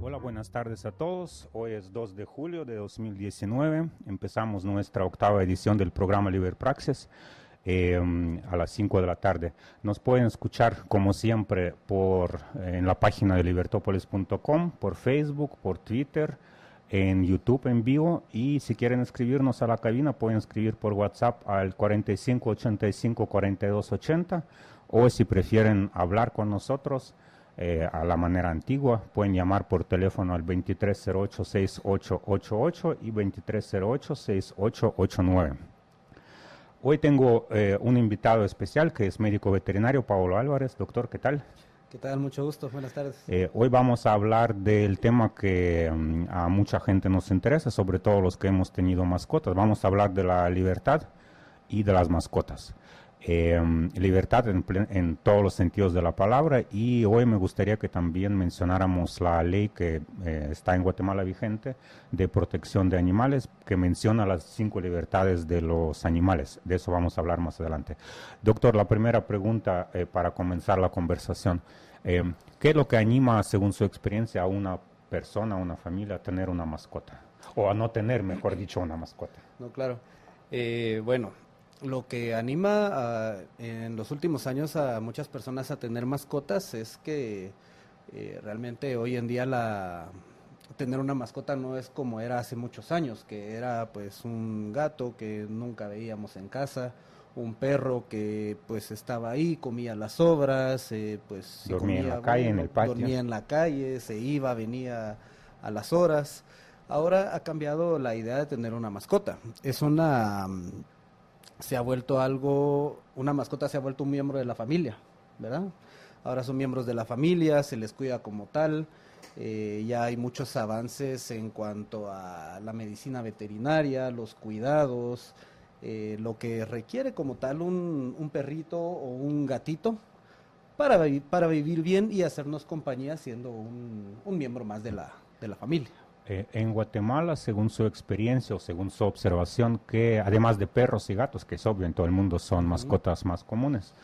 Hola, buenas tardes a todos. Hoy es 2 de julio de 2019. Empezamos nuestra octava edición del programa Liberpraxis a las 5 de la tarde. Nos pueden escuchar, como siempre, en la página de libertopolis.com, por Facebook, por Twitter, en YouTube en vivo, y si quieren escribirnos a la cabina pueden escribir por WhatsApp al 45 85 42 80, o si prefieren hablar con nosotros a la manera antigua, pueden llamar por teléfono al 2308-6888 y 2308-6889. Hoy tengo un invitado especial que es médico veterinario, Pablo Álvarez. Doctor, ¿qué tal? ¿Qué tal? Mucho gusto. Buenas tardes. Hoy vamos a hablar del tema que a mucha gente nos interesa, sobre todo los que hemos tenido mascotas. Vamos a hablar de la libertad y de las mascotas. Libertad en todos los sentidos de la palabra, y hoy me gustaría que también mencionáramos la ley que está en Guatemala vigente de protección de animales, que menciona las 5 libertades de los animales. De eso vamos a hablar más adelante. Doctor, la primera pregunta para comenzar la conversación. ¿Qué es lo que anima, según su experiencia, a una persona, a una familia a tener una mascota? O a no tener, mejor dicho, una mascota. No, claro. Bueno, lo que anima en los últimos años a muchas personas a tener mascotas es que realmente hoy en día tener una mascota no es como era hace muchos años, que era pues un gato que nunca veíamos en casa, un perro que pues estaba ahí, comía las sobras, pues si dormía comía, en la calle, en el patio. dormía en la calle, se iba, venía a las horas. Ahora ha cambiado la idea de tener una mascota. Una mascota se ha vuelto un miembro de la familia, ¿verdad? Ahora son miembros de la familia, se les cuida como tal, ya hay muchos avances en cuanto a la medicina veterinaria, los cuidados, lo que requiere como tal un perrito o un gatito para vivir bien y hacernos compañía siendo un miembro más de la familia. En Guatemala, según su experiencia o según su observación, que además de perros y gatos, que es obvio en todo el mundo son mascotas más comunes,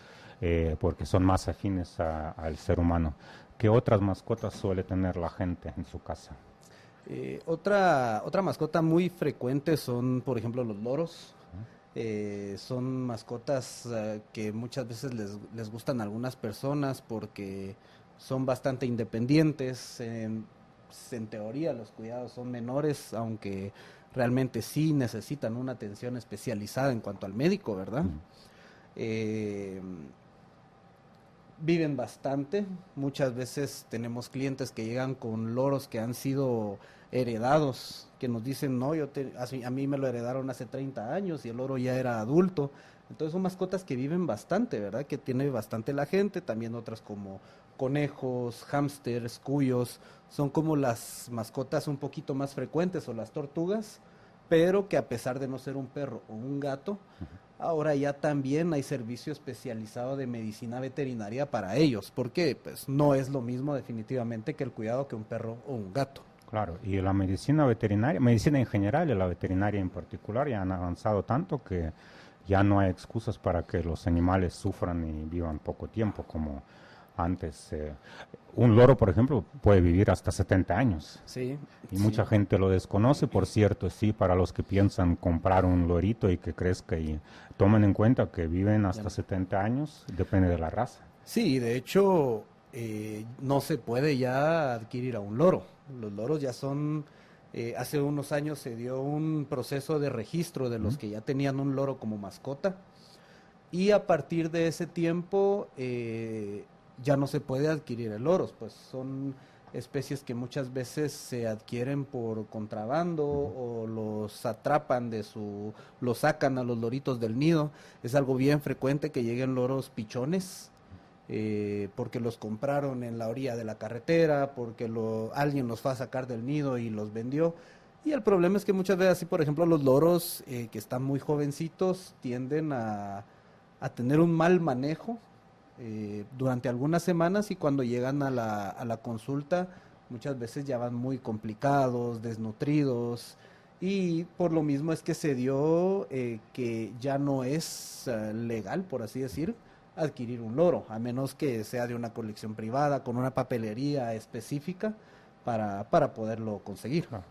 porque son más afines al ser humano, ¿qué otras mascotas suele tener la gente en su casa? Otra mascota muy frecuente son, por ejemplo, los loros. Son mascotas que muchas veces les gustan a algunas personas porque son bastante independientes. En teoría los cuidados son menores, aunque realmente sí necesitan una atención especializada en cuanto al médico, ¿verdad? Viven bastante. Muchas veces tenemos clientes que llegan con loros que han sido heredados, que nos dicen, no, a mí me lo heredaron hace 30 años y el loro ya era adulto. Entonces son mascotas que viven bastante, ¿verdad? Que tiene bastante la gente. También otras como conejos, hámsters, cuyos, son como las mascotas un poquito más frecuentes, o las tortugas, pero que a pesar de no ser un perro o un gato, ahora ya también hay servicio especializado de medicina veterinaria para ellos, porque pues no es lo mismo definitivamente que el cuidado que un perro o un gato. Claro, y la medicina veterinaria, medicina en general y la veterinaria en particular, ya han avanzado tanto que ya no hay excusas para que los animales sufran y vivan poco tiempo como antes. Un loro, por ejemplo, puede vivir hasta 70 años. Sí. Y mucha gente lo desconoce, por cierto, sí, para los que piensan comprar un lorito y que crezca, y tomen en cuenta que viven hasta 70 años, depende de la raza. Sí, de hecho, no se puede ya adquirir a un loro. Los loros ya son... hace unos años se dio un proceso de registro de los que ya tenían un loro como mascota, y a partir de ese tiempo ya no se puede adquirir el loros, pues son especies que muchas veces se adquieren por contrabando o los atrapan los sacan a los loritos del nido. Es algo bien frecuente que lleguen loros pichones, porque los compraron en la orilla de la carretera, porque alguien los fue a sacar del nido y los vendió. Y el problema es que muchas veces, así por ejemplo, los loros que están muy jovencitos tienden a tener un mal manejo durante algunas semanas, y cuando llegan a la consulta muchas veces ya van muy complicados, desnutridos, y por lo mismo es que se dio que ya no es legal, por así decir, adquirir un loro, a menos que sea de una colección privada, con una papelería específica, para poderlo conseguir. Claro.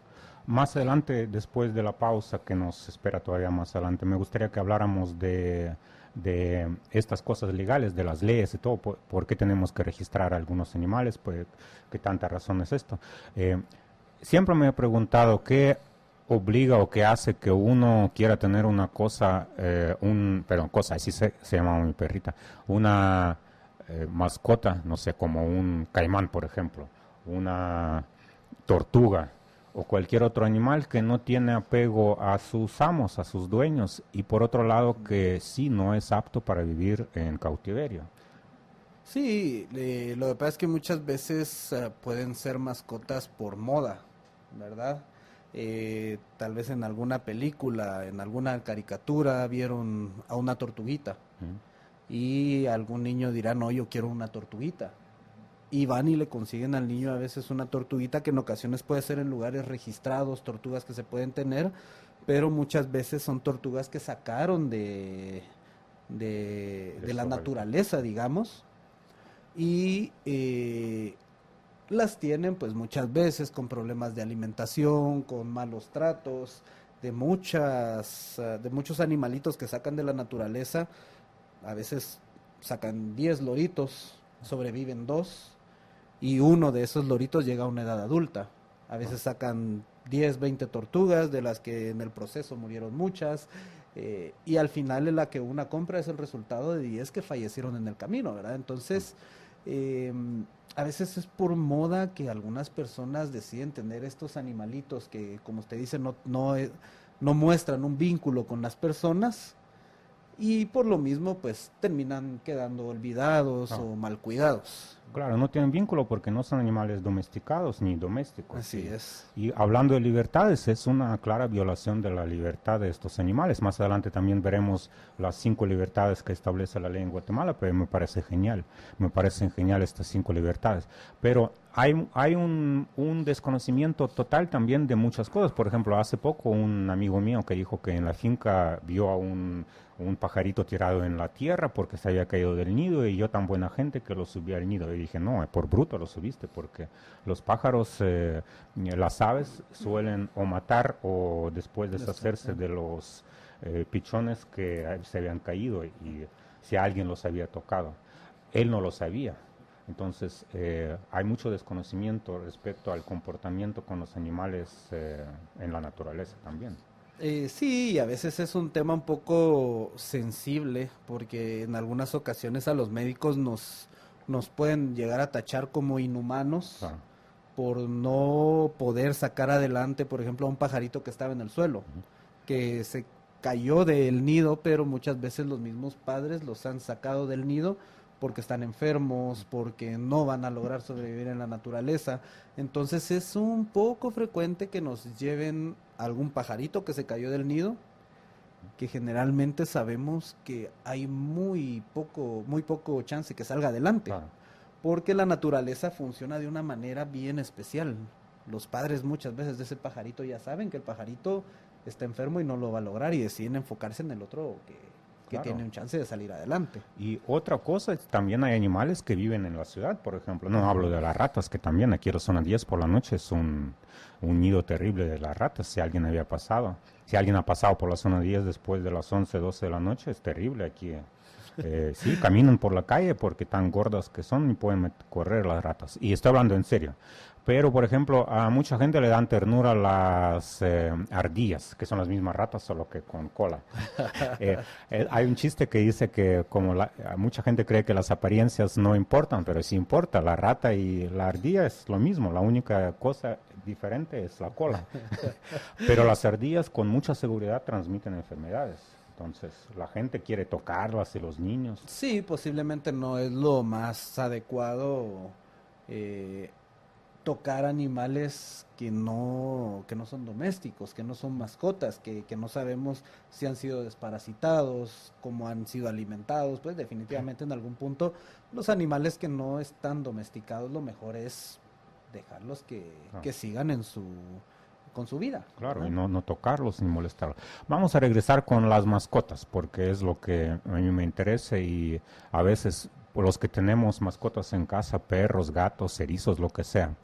Más adelante, después de la pausa que nos espera todavía más adelante, me gustaría que habláramos de estas cosas legales, de las leyes y todo, por qué tenemos que registrar algunos animales, pues, qué tanta razón es esto. Siempre me he preguntado qué obliga o qué hace que uno quiera tener una cosa, cosa, así se llama mi perrita, una mascota, no sé, como un caimán, por ejemplo, una tortuga o cualquier otro animal que no tiene apego a sus amos, a sus dueños, y por otro lado que sí no es apto para vivir en cautiverio. Sí, lo que pasa es que muchas veces pueden ser mascotas por moda, ¿verdad? Tal vez en alguna película, en alguna caricatura vieron a una tortuguita y algún niño dirá, no, yo quiero una tortuguita. Y van y le consiguen al niño a veces una tortuguita que en ocasiones puede ser en lugares registrados, tortugas que se pueden tener, pero muchas veces son tortugas que sacaron de la naturaleza, digamos, y las tienen pues muchas veces con problemas de alimentación, con malos tratos, de muchos animalitos que sacan de la naturaleza. A veces sacan 10 loritos, sobreviven 2 y uno de esos loritos llega a una edad adulta. A veces sacan 10, 20 tortugas, de las que en el proceso murieron muchas, y al final la que una compra es el resultado de 10 que fallecieron en el camino, ¿verdad? Entonces, a veces es por moda que algunas personas deciden tener estos animalitos que, como usted dice, no muestran un vínculo con las personas, y por lo mismo pues terminan quedando olvidados o mal cuidados. Claro, no tienen vínculo porque no son animales domesticados ni domésticos. Así es. Y hablando de libertades, es una clara violación de la libertad de estos animales. Más adelante también veremos las 5 libertades que establece la ley en Guatemala, pero me parece genial. Me parecen genial estas 5 libertades. Pero hay un desconocimiento total también de muchas cosas. Por ejemplo, hace poco un amigo mío que dijo que en la finca vio a un pajarito tirado en la tierra porque se había caído del nido, y yo tan buena gente que lo subí al nido. Y dije, no, por bruto lo subiste, porque los pájaros, las aves suelen o matar o después deshacerse de los pichones que se habían caído, y si alguien los había tocado. Él no lo sabía. Entonces, hay mucho desconocimiento respecto al comportamiento con los animales en la naturaleza también. Sí, a veces es un tema un poco sensible, porque en algunas ocasiones a los médicos nos pueden llegar a tachar como inhumanos por no poder sacar adelante, por ejemplo, a un pajarito que estaba en el suelo, que se cayó del nido, pero muchas veces los mismos padres los han sacado del nido porque están enfermos, porque no van a lograr sobrevivir en la naturaleza. Entonces es un poco frecuente que nos lleven algún pajarito que se cayó del nido, que generalmente sabemos que hay muy poco chance que salga adelante, porque la naturaleza funciona de una manera bien especial. Los padres muchas veces de ese pajarito ya saben que el pajarito está enfermo y no lo va a lograr, y deciden enfocarse en el otro que tiene un chance de salir adelante. Y otra cosa, también hay animales que viven en la ciudad, por ejemplo. No hablo de las ratas, que también aquí a la zona 10 por la noche es un nido terrible de las ratas. Si alguien ha pasado por la zona 10 después de las 11, 12 de la noche, es terrible aquí. Sí, caminan por la calle porque tan gordas que son y pueden correr las ratas. Y estoy hablando en serio. Pero, por ejemplo, a mucha gente le dan ternura las ardillas, que son las mismas ratas, solo que con cola. Hay un chiste que dice que mucha gente cree que las apariencias no importan, pero sí importa. La rata y la ardilla es lo mismo, la única cosa diferente es la cola. Pero las ardillas con mucha seguridad transmiten enfermedades. Entonces, la gente quiere tocarlas, y los niños. Sí, posiblemente no es lo más adecuado tocar animales que no son domésticos, que no son mascotas, que no sabemos si han sido desparasitados, cómo han sido alimentados. Pues definitivamente en algún punto los animales que no están domesticados, lo mejor es dejarlos que sigan con su vida. Claro, ¿verdad? Y no tocarlos ni molestarlos. Vamos a regresar con las mascotas, porque es lo que a mí me interesa, y a veces los que tenemos mascotas en casa, perros, gatos, erizos, lo que sea,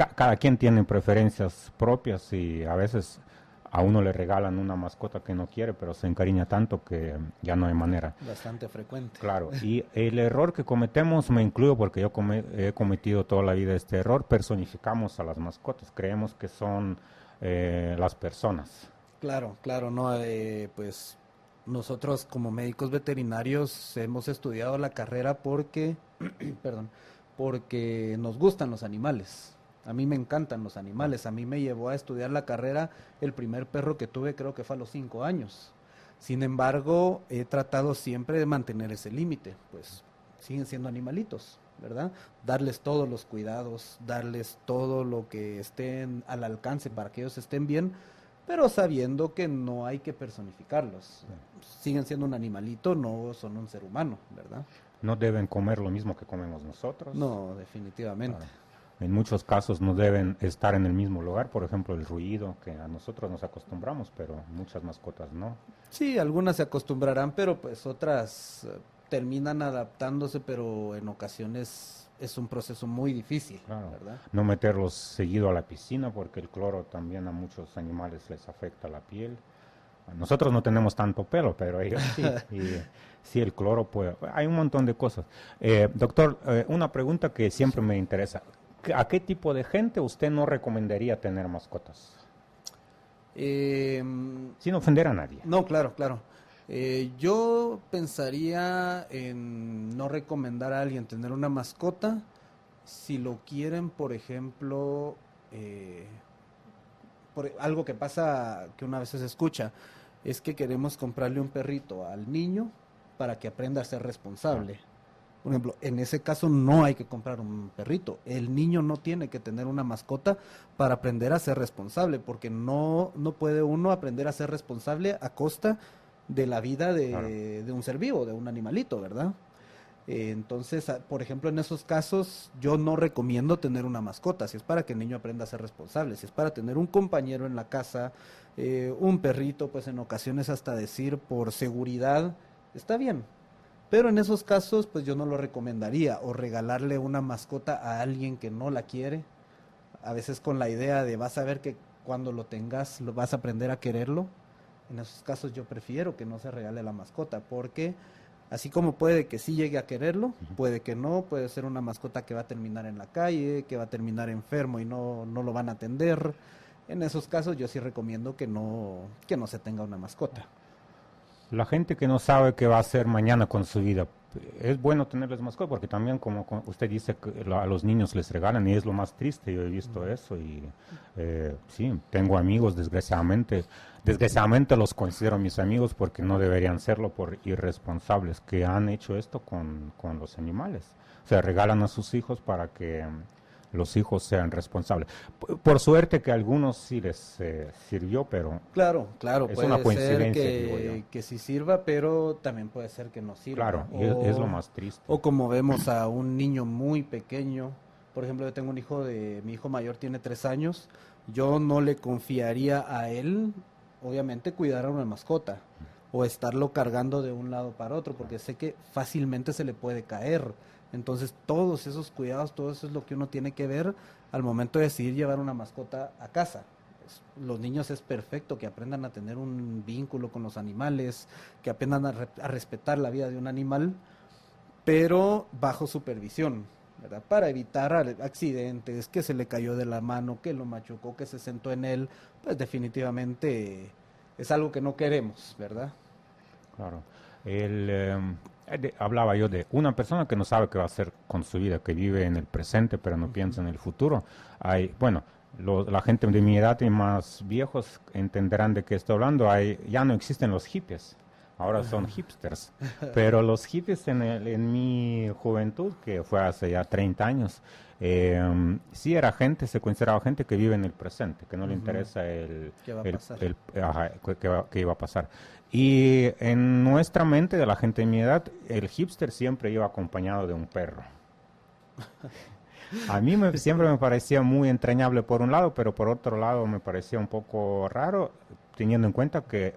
cada quien tiene preferencias propias y a veces a uno le regalan una mascota que no quiere, pero se encariña tanto que ya no hay manera. Bastante frecuente. Claro, y el error que cometemos, me incluyo porque yo he cometido toda la vida este error, personificamos a las mascotas, creemos que son las personas. Claro, claro, no, pues nosotros como médicos veterinarios hemos estudiado la carrera porque, perdón, porque nos gustan los animales. A mí me encantan los animales. A mí me llevó a estudiar la carrera el primer perro que tuve, creo que fue a los 5 años. Sin embargo, he tratado siempre de mantener ese límite, pues siguen siendo animalitos, ¿verdad? Darles todos los cuidados, darles todo lo que estén al alcance para que ellos estén bien, pero sabiendo que no hay que personificarlos. Siguen siendo un animalito, no son un ser humano, ¿verdad? No deben comer lo mismo que comemos nosotros. No, definitivamente. En muchos casos no deben estar en el mismo lugar, por ejemplo, el ruido, que a nosotros nos acostumbramos, pero muchas mascotas no. Sí, algunas se acostumbrarán, pero pues otras terminan adaptándose, pero en ocasiones es un proceso muy difícil, Claro. ¿verdad? No meterlos seguido a la piscina, porque el cloro también a muchos animales les afecta la piel. Nosotros no tenemos tanto pelo, pero ellos sí. Y sí, el cloro puede... Hay un montón de cosas. Doctor, una pregunta que siempre me interesa. ¿A qué tipo de gente usted no recomendaría tener mascotas? Sin ofender a nadie. No, claro, claro. Yo pensaría en no recomendar a alguien tener una mascota si lo quieren, por ejemplo, algo que pasa que una vez se escucha, es que queremos comprarle un perrito al niño para que aprenda a ser responsable. Por ejemplo, en ese caso no hay que comprar un perrito. El niño no tiene que tener una mascota para aprender a ser responsable, porque no puede uno aprender a ser responsable a costa de la vida de un ser vivo, de un animalito, ¿verdad? Entonces, por ejemplo, en esos casos yo no recomiendo tener una mascota, si es para que el niño aprenda a ser responsable, si es para tener un compañero en la casa, un perrito, pues en ocasiones hasta decir por seguridad, está bien. Pero en esos casos, pues yo no lo recomendaría, o regalarle una mascota a alguien que no la quiere, a veces con la idea de vas a ver que cuando lo tengas lo vas a aprender a quererlo. En esos casos yo prefiero que no se regale la mascota, porque así como puede que sí llegue a quererlo, puede que no, puede ser una mascota que va a terminar en la calle, que va a terminar enfermo y no lo van a atender. En esos casos yo sí recomiendo que no se tenga una mascota. La gente que no sabe qué va a hacer mañana con su vida, es bueno tenerles mascotas porque también como usted dice que a los niños les regalan y es lo más triste, yo he visto eso y sí, tengo amigos desgraciadamente los considero mis amigos porque no deberían serlo por irresponsables que han hecho esto con los animales, o sea, regalan a sus hijos para que los hijos sean responsables. Por suerte que a algunos sí les sirvió, pero claro, es puede una coincidencia, ser digo yo. que sí sirva, pero también puede ser que no sirva. Claro, es lo más triste. O como vemos a un niño muy pequeño, por ejemplo, yo tengo mi hijo mayor tiene 3 años, yo no le confiaría a él, obviamente, cuidar a una mascota o estarlo cargando de un lado para otro, porque sé que fácilmente se le puede caer. Entonces, todos esos cuidados, todo eso es lo que uno tiene que ver al momento de decidir llevar una mascota a casa. Los niños es perfecto que aprendan a tener un vínculo con los animales, que aprendan a respetar la vida de un animal, pero bajo supervisión, ¿verdad? Para evitar accidentes, que se le cayó de la mano, que lo machucó, que se sentó en él, pues definitivamente es algo que no queremos, ¿verdad? Claro. Hablaba yo de una persona que no sabe qué va a hacer con su vida, que vive en el presente pero no piensa en el futuro. La gente de mi edad y más viejos entenderán de qué estoy hablando. Ya no existen los hippies, ahora son hipsters. Pero los hippies en mi juventud, que fue hace ya 30 años, sí se consideraba gente que vive en el presente, que no le interesa ¿Qué va a pasar? qué iba a pasar. Y en nuestra mente de la gente de mi edad, el hipster siempre iba acompañado de un perro. A mí siempre me parecía muy entrañable por un lado, pero por otro lado me parecía un poco raro teniendo en cuenta que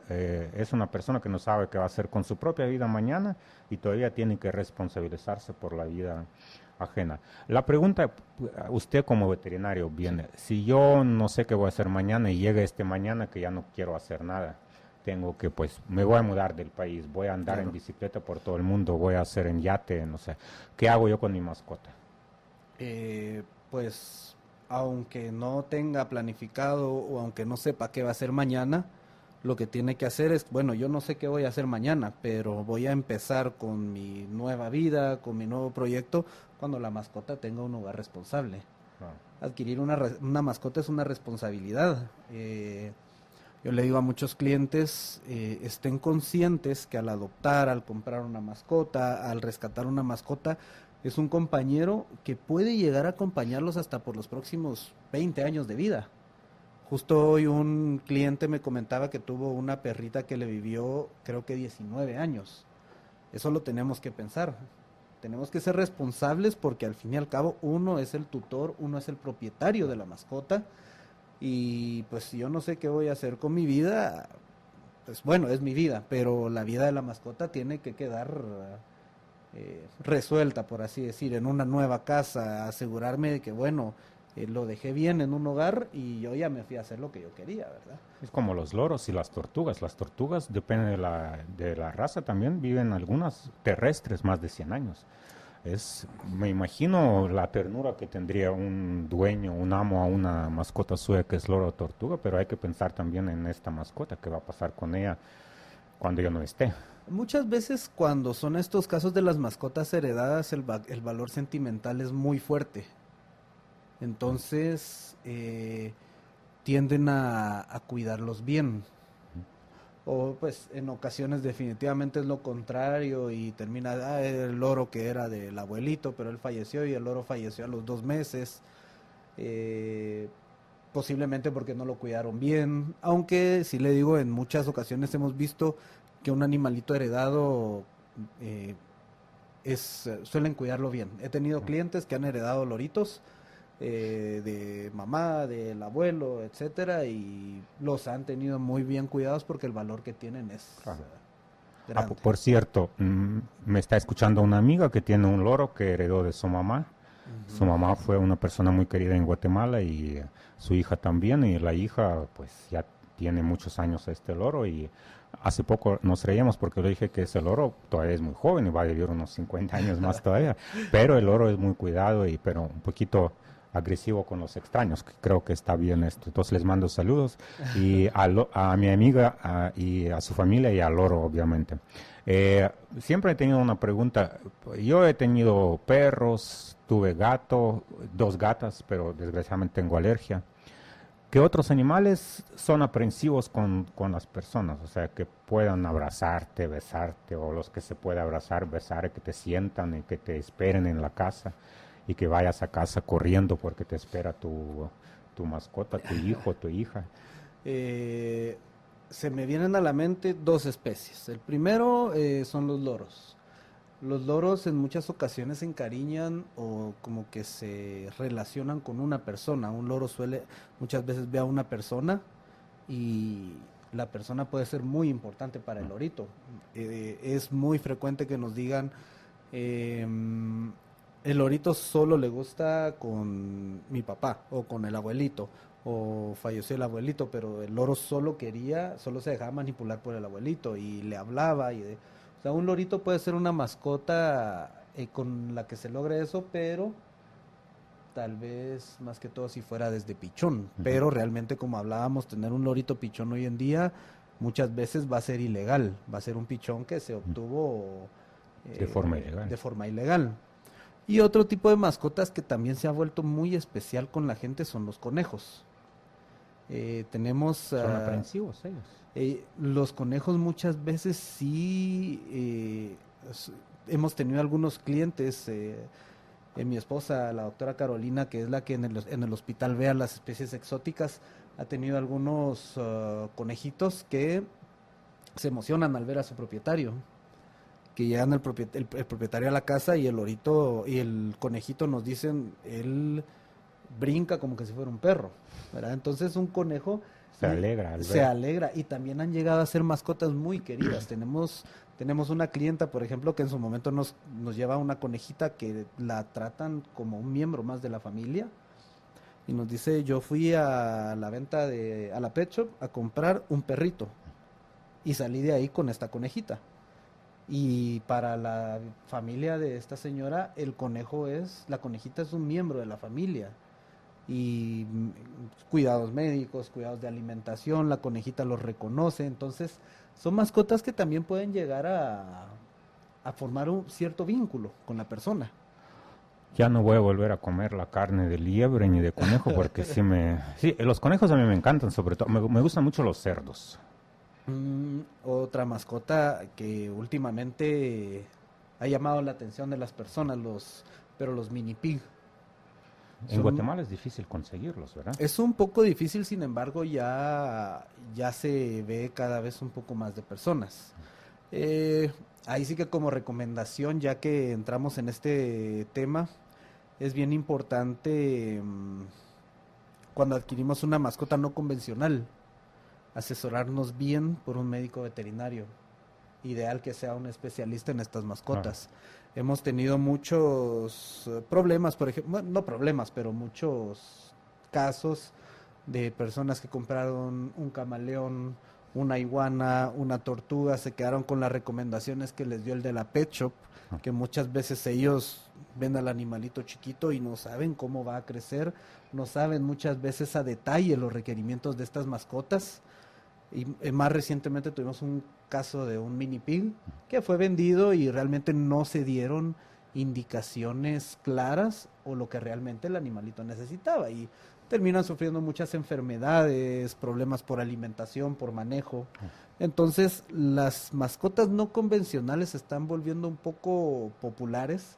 es una persona que no sabe qué va a hacer con su propia vida mañana y todavía tiene que responsabilizarse por la vida ajena. La pregunta, usted como veterinario viene, si yo no sé qué voy a hacer mañana y llega este mañana que ya no quiero hacer nada, tengo que, pues, me voy a mudar del país, voy a andar en bicicleta por todo el mundo, voy a hacer en yate, no sé, ¿qué hago yo con mi mascota? Pues, aunque no tenga planificado o aunque no sepa qué va a hacer mañana, lo que tiene que hacer es, bueno, yo no sé qué voy a hacer mañana, pero voy a empezar con mi nueva vida, con mi nuevo proyecto, cuando la mascota tenga un hogar responsable. Adquirir una mascota es una responsabilidad. Yo le digo a muchos clientes, estén conscientes que al adoptar, al comprar una mascota, al rescatar una mascota, es un compañero que puede llegar a acompañarlos hasta por los próximos 20 años de vida. Justo hoy un cliente me comentaba que tuvo una perrita que le vivió, creo que 19 años. Eso lo tenemos que pensar. Tenemos que ser responsables porque al fin y al cabo uno es el tutor, uno es el propietario de la mascota. Y pues si yo no sé qué voy a hacer con mi vida, pues bueno, es mi vida, pero la vida de la mascota tiene que quedar resuelta, por así decir, en una nueva casa, asegurarme de que, bueno, lo dejé bien en un hogar y yo ya me fui a hacer lo que yo quería, ¿verdad? Es como los loros y las tortugas. Las tortugas, depende de la raza también, viven algunas terrestres más de 100 años. Me imagino la ternura que tendría un dueño, un amo a una mascota suya que es loro o tortuga, pero hay que pensar también en esta mascota, qué va a pasar con ella cuando yo no esté. Muchas veces cuando son estos casos de las mascotas heredadas, el valor sentimental es muy fuerte. Entonces, tienden a cuidarlos bien. O pues en ocasiones definitivamente es lo contrario y termina el loro que era del abuelito, pero él falleció y el loro falleció a los 2 meses. Posiblemente porque no lo cuidaron bien. Aunque, si le digo, en muchas ocasiones hemos visto que un animalito heredado suelen cuidarlo bien. He tenido clientes que han heredado loritos de mamá, del abuelo, etcétera, y los han tenido muy bien cuidados porque el valor que tienen es grande. Por cierto, me está escuchando una amiga que tiene un loro que heredó de su mamá. Su mamá fue una persona muy querida en Guatemala y su hija también, y la hija pues ya tiene muchos años este loro, y hace poco nos reíamos porque le dije que ese loro todavía es muy joven y va a vivir unos 50 años más todavía, pero el loro es muy cuidado pero un poquito agresivo con los extraños, que creo que está bien esto. Entonces les mando saludos y a mi amiga y a su familia y al loro, obviamente. Siempre he tenido una pregunta. Yo he tenido perros, tuve gato, 2 gatas, pero desgraciadamente tengo alergia. ¿Qué otros animales son aprensivos con las personas? O sea, que puedan abrazarte, besarte, o los que se puede abrazar, besar, que te sientan y que te esperen en la casa y que vayas a casa corriendo porque te espera tu mascota, tu hijo, tu hija. Se me vienen a la mente 2 especies. El primero son los loros. Los loros en muchas ocasiones se encariñan o como que se relacionan con una persona. Un loro muchas veces ve a una persona y la persona puede ser muy importante para el lorito. Es muy frecuente que nos digan, el lorito solo le gusta con mi papá o con el abuelito, o falleció el abuelito, pero el loro solo se dejaba manipular por el abuelito y le hablaba. O sea, un lorito puede ser una mascota con la que se logre eso, pero tal vez más que todo si fuera desde pichón. Pero realmente, como hablábamos, tener un lorito pichón hoy en día muchas veces va a ser ilegal, va a ser un pichón que se obtuvo de forma ilegal. Y otro tipo de mascotas que también se ha vuelto muy especial con la gente son los conejos. Son aprensivos ellos. Los conejos muchas veces sí, hemos tenido algunos clientes, mi esposa, la doctora Carolina, que es la que en el hospital ve a las especies exóticas, ha tenido algunos conejitos que se emocionan al ver a su propietario, que llegan el propietario a la casa y el lorito y el conejito nos dicen, él brinca como que si fuera un perro, ¿verdad? Entonces un conejo Se alegra. Se alegra, y también han llegado a ser mascotas muy queridas. Tenemos una clienta, por ejemplo, que en su momento nos lleva una conejita que la tratan como un miembro más de la familia. Y nos dice, yo fui a la venta a la Pet Shop a comprar un perrito. Y salí de ahí con esta conejita. Y para la familia de esta señora, la conejita es un miembro de la familia. Y cuidados médicos, cuidados de alimentación, la conejita los reconoce. Entonces, son mascotas que también pueden llegar a formar un cierto vínculo con la persona. Ya no voy a volver a comer la carne de liebre ni de conejo porque sí, los conejos a mí me encantan, sobre todo, me gustan mucho los cerdos. Otra mascota que últimamente ha llamado la atención de las personas, pero los mini pig. En Guatemala es difícil conseguirlos, ¿verdad? Es un poco difícil, sin embargo, ya se ve cada vez un poco más de personas. Ahí sí que como recomendación, ya que entramos en este tema, es bien importante cuando adquirimos una mascota no convencional, asesorarnos bien por un médico veterinario. Ideal que sea un especialista en estas mascotas. Hemos tenido muchos problemas, por ejemplo, no problemas, pero muchos casos de personas que compraron un camaleón, una iguana, una tortuga, se quedaron con las recomendaciones que les dio el de la Pet Shop, que muchas veces ellos ven al animalito chiquito y no saben cómo va a crecer, no saben muchas veces a detalle los requerimientos de estas mascotas. Y más recientemente tuvimos un caso de un mini pig que fue vendido y realmente no se dieron indicaciones claras o lo que realmente el animalito necesitaba, y terminan sufriendo muchas enfermedades, problemas por alimentación, por manejo. Entonces las mascotas no convencionales se están volviendo un poco populares,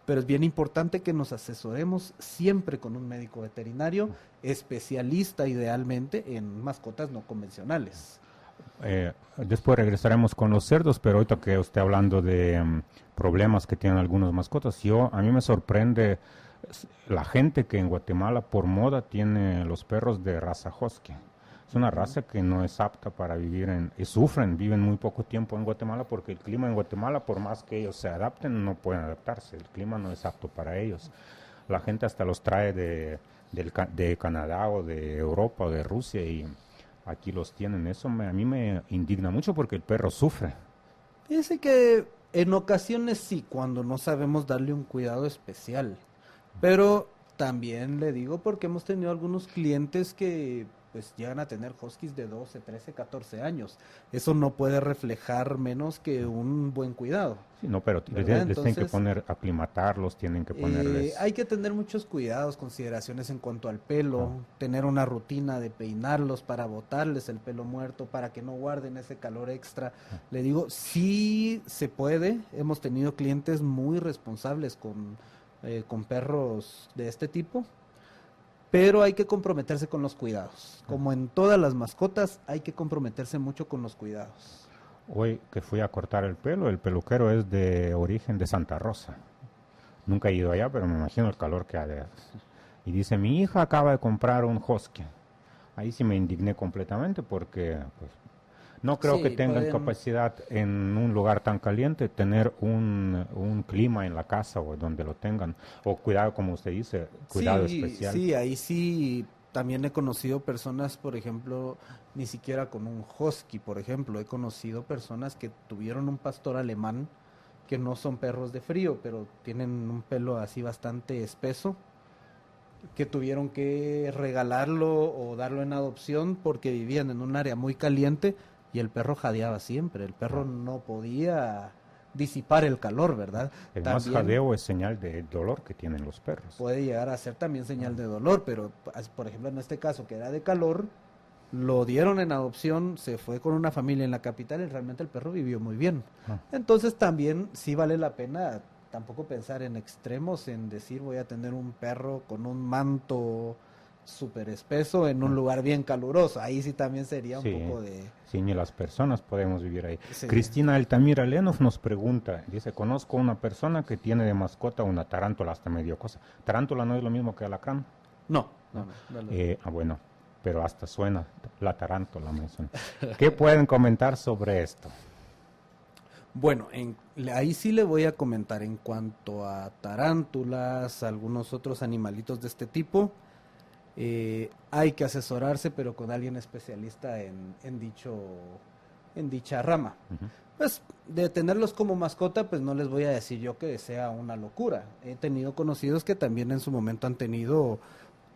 pero es bien importante que nos asesoremos siempre con un médico veterinario, especialista idealmente en mascotas no convencionales. Después regresaremos con los cerdos, pero ahorita que usted hablando de problemas que tienen algunas mascotas, a mí me sorprende la gente que en Guatemala por moda tiene los perros de raza husky. Es una raza que no es apta para vivir viven muy poco tiempo en Guatemala porque el clima en Guatemala, por más que ellos se adapten, no pueden adaptarse. El clima no es apto para ellos. La gente hasta los trae de Canadá o de Europa o de Rusia y aquí los tienen. Eso a mí me indigna mucho porque el perro sufre. Fíjese que en ocasiones sí, cuando no sabemos darle un cuidado especial. Pero también le digo porque hemos tenido algunos clientes que pues llegan a tener huskies de 12, 13, 14 años. Eso no puede reflejar menos que un buen cuidado. Sí, no, pero les tienen que aclimatarlos, tienen que ponerles... Hay que tener muchos cuidados, consideraciones en cuanto al pelo, tener una rutina de peinarlos para botarles el pelo muerto, para que no guarden ese calor extra. Le digo, sí se puede. Hemos tenido clientes muy responsables con perros de este tipo, pero hay que comprometerse con los cuidados. Como en todas las mascotas, hay que comprometerse mucho con los cuidados. Hoy que fui a cortar el pelo, el peluquero es de origen de Santa Rosa. Nunca he ido allá, pero me imagino el calor que ha de... Y dice, mi hija acaba de comprar un husky. Ahí sí me indigné completamente porque... pues, no creo que tengan capacidad en un lugar tan caliente tener un clima en la casa o donde lo tengan. O cuidado, como usted dice, cuidado especial. Sí, ahí sí también he conocido personas, por ejemplo, ni siquiera con un husky, por ejemplo. He conocido personas que tuvieron un pastor alemán, que no son perros de frío, pero tienen un pelo así bastante espeso, que tuvieron que regalarlo o darlo en adopción porque vivían en un área muy caliente. Y el perro jadeaba siempre, el perro no podía disipar el calor, ¿verdad? El más jadeo es señal de dolor que tienen los perros. Puede llegar a ser también señal de dolor, pero por ejemplo en este caso que era de calor, lo dieron en adopción, se fue con una familia en la capital y realmente el perro vivió muy bien. Entonces también sí vale la pena tampoco pensar en extremos, en decir voy a tener un perro con un manto súper espeso en un lugar bien caluroso. Ahí sí también sería un poco de... Sí, ni las personas podemos vivir ahí. Sí. Cristina Altamira Lenov nos pregunta, dice, conozco una persona que tiene de mascota una tarántula, hasta medio cosa. ¿Tarántula no es lo mismo que alacrán? No. Bueno, pero hasta suena la tarántula, me suena. ¿Qué pueden comentar sobre esto? Bueno, ahí sí le voy a comentar en cuanto a tarántulas, algunos otros animalitos de este tipo. Hay que asesorarse, pero con alguien especialista en dicha rama. Ujú. Pues de tenerlos como mascota, pues no les voy a decir yo que sea una locura. He tenido conocidos que también en su momento han tenido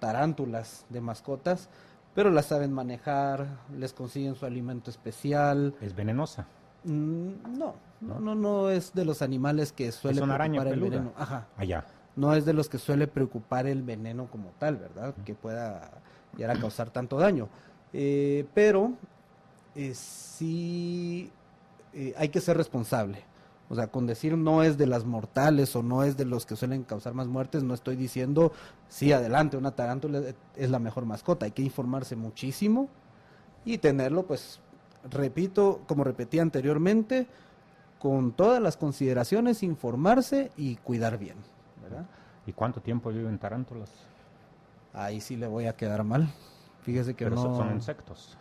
tarántulas de mascotas, pero las saben manejar, les consiguen su alimento especial. ¿Es venenosa? No, ¿No? no es de los animales que suele Es una araña preocupar el peluda. veneno. Ajá. Allá. No es de los que suele preocupar el veneno como tal, ¿verdad? Que pueda llegar a causar tanto daño. Pero sí hay que ser responsable. O sea, con decir no es de las mortales o no es de los que suelen causar más muertes, no estoy diciendo, sí, adelante, una tarántula es la mejor mascota. Hay que informarse muchísimo y tenerlo, pues, repito, como repetí anteriormente, con todas las consideraciones, informarse y cuidar bien, ¿verdad? ¿Y cuánto tiempo viven tarántulas? Ahí sí le voy a quedar mal. Fíjese que Pero no. son insectos.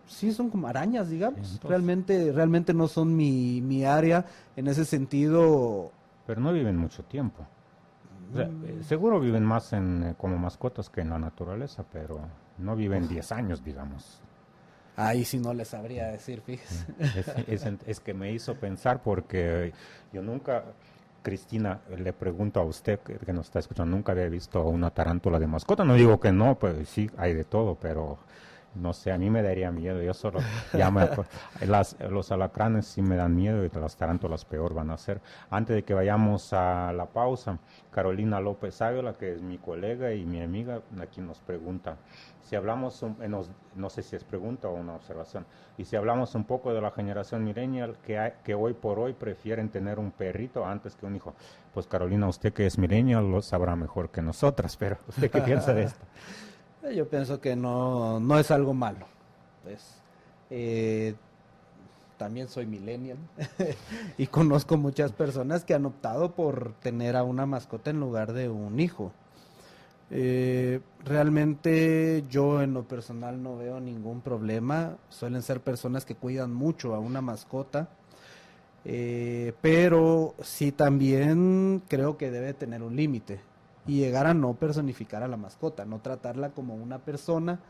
Sí, son como arañas, digamos. Entonces. Realmente no son mi área en ese sentido. Pero no viven mucho tiempo. O sea, seguro viven más como mascotas que en la naturaleza, pero no viven 10 años, digamos. Ahí sí no le sabría decir, fíjese. Es que me hizo pensar porque yo nunca, Cristina, le pregunto a usted que nos está escuchando, nunca había visto una tarántula de mascota. No digo que no, pues sí, hay de todo, pero no sé, a mí me daría miedo. Yo solo, los alacranes sí me dan miedo y las tarántulas peor van a ser. Antes de que vayamos a la pausa, Carolina López Ávila, que es mi colega y mi amiga, aquí nos pregunta, si hablamos, no sé si es pregunta o una observación, y si hablamos un poco de la generación millennial que hoy por hoy prefieren tener un perrito antes que un hijo. Pues Carolina, usted que es millennial lo sabrá mejor que nosotras, pero ¿usted qué piensa de esto? Yo pienso que no es algo malo. Pues, también soy millennial y conozco muchas personas que han optado por tener a una mascota en lugar de un hijo. Realmente yo en lo personal no veo ningún problema. Suelen ser personas que cuidan mucho a una mascota, pero sí también creo que debe tener un límite y llegar a no personificar a la mascota, no tratarla como una persona,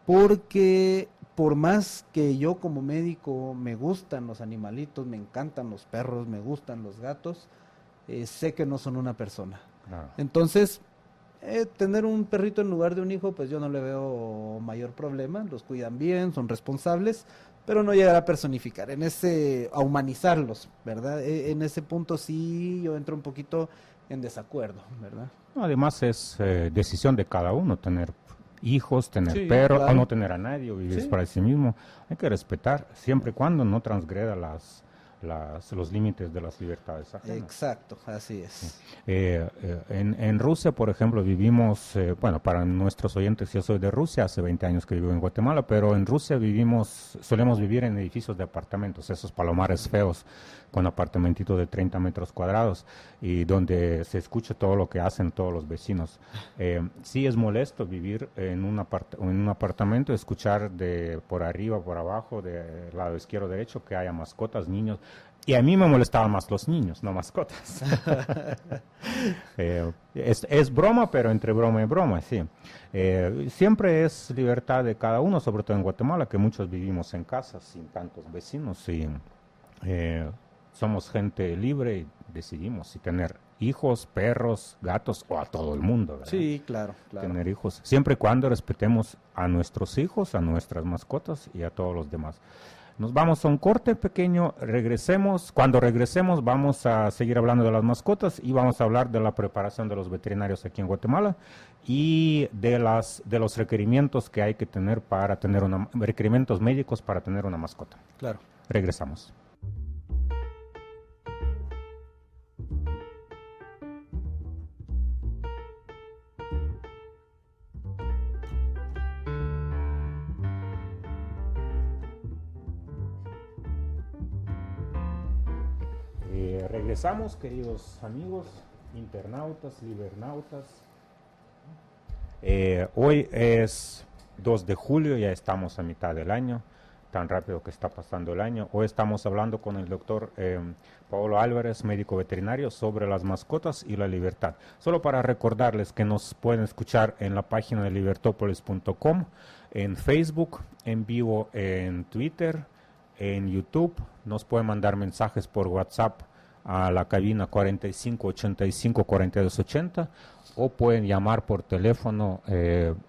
porque por más que yo como médico me gustan los animalitos, me encantan los perros, me gustan los gatos, sé que no son una persona. Claro. Entonces, tener un perrito en lugar de un hijo, pues yo no le veo mayor problema, los cuidan bien, son responsables, pero no llegar a personificar, a humanizarlos, ¿verdad? En ese punto sí yo entro un poquito en desacuerdo, ¿verdad? Además es decisión de cada uno tener hijos, tener Sí, perros, claro. o no tener a nadie, o vivir Sí. para sí mismo. Hay que respetar, siempre y cuando no transgreda los límites de las libertades ajenas. Exacto, así es. En Rusia, por ejemplo, vivimos, bueno, para nuestros oyentes, yo soy de Rusia, hace 20 años que vivo en Guatemala, pero en Rusia solemos vivir en edificios de apartamentos, esos palomares feos, con apartamentitos de 30 metros cuadrados, y donde se escucha todo lo que hacen todos los vecinos. Sí es molesto vivir en un apartamento, escuchar de por arriba, por abajo, del lado izquierdo, derecho, que haya mascotas, niños. Y a mí me molestaban más los niños, no mascotas. Es broma, pero entre broma y broma, sí. Siempre es libertad de cada uno, sobre todo en Guatemala, que muchos vivimos en casas sin tantos vecinos y somos gente libre y decidimos si tener hijos, perros, gatos o a todo el mundo, ¿verdad? Sí, claro, claro. Tener hijos, siempre y cuando respetemos a nuestros hijos, a nuestras mascotas y a todos los demás. Nos vamos a un corte pequeño, regresemos. Cuando regresemos vamos a seguir hablando de las mascotas y vamos a hablar de la preparación de los veterinarios aquí en Guatemala y de los requerimientos que hay que tener para tener requerimientos médicos para tener una mascota. Claro. Regresamos. Regresamos, queridos amigos, internautas, libernautas. Hoy es 2 de julio, ya estamos a mitad del año, tan rápido que está pasando el año. Hoy estamos hablando con el doctor Paolo Álvarez, médico veterinario, sobre las mascotas y la libertad. Solo para recordarles que nos pueden escuchar en la página de libertopolis.com, en Facebook, en vivo en Twitter, en YouTube. Nos pueden mandar mensajes por WhatsApp a la cabina 45 85 42 80, o pueden llamar por teléfono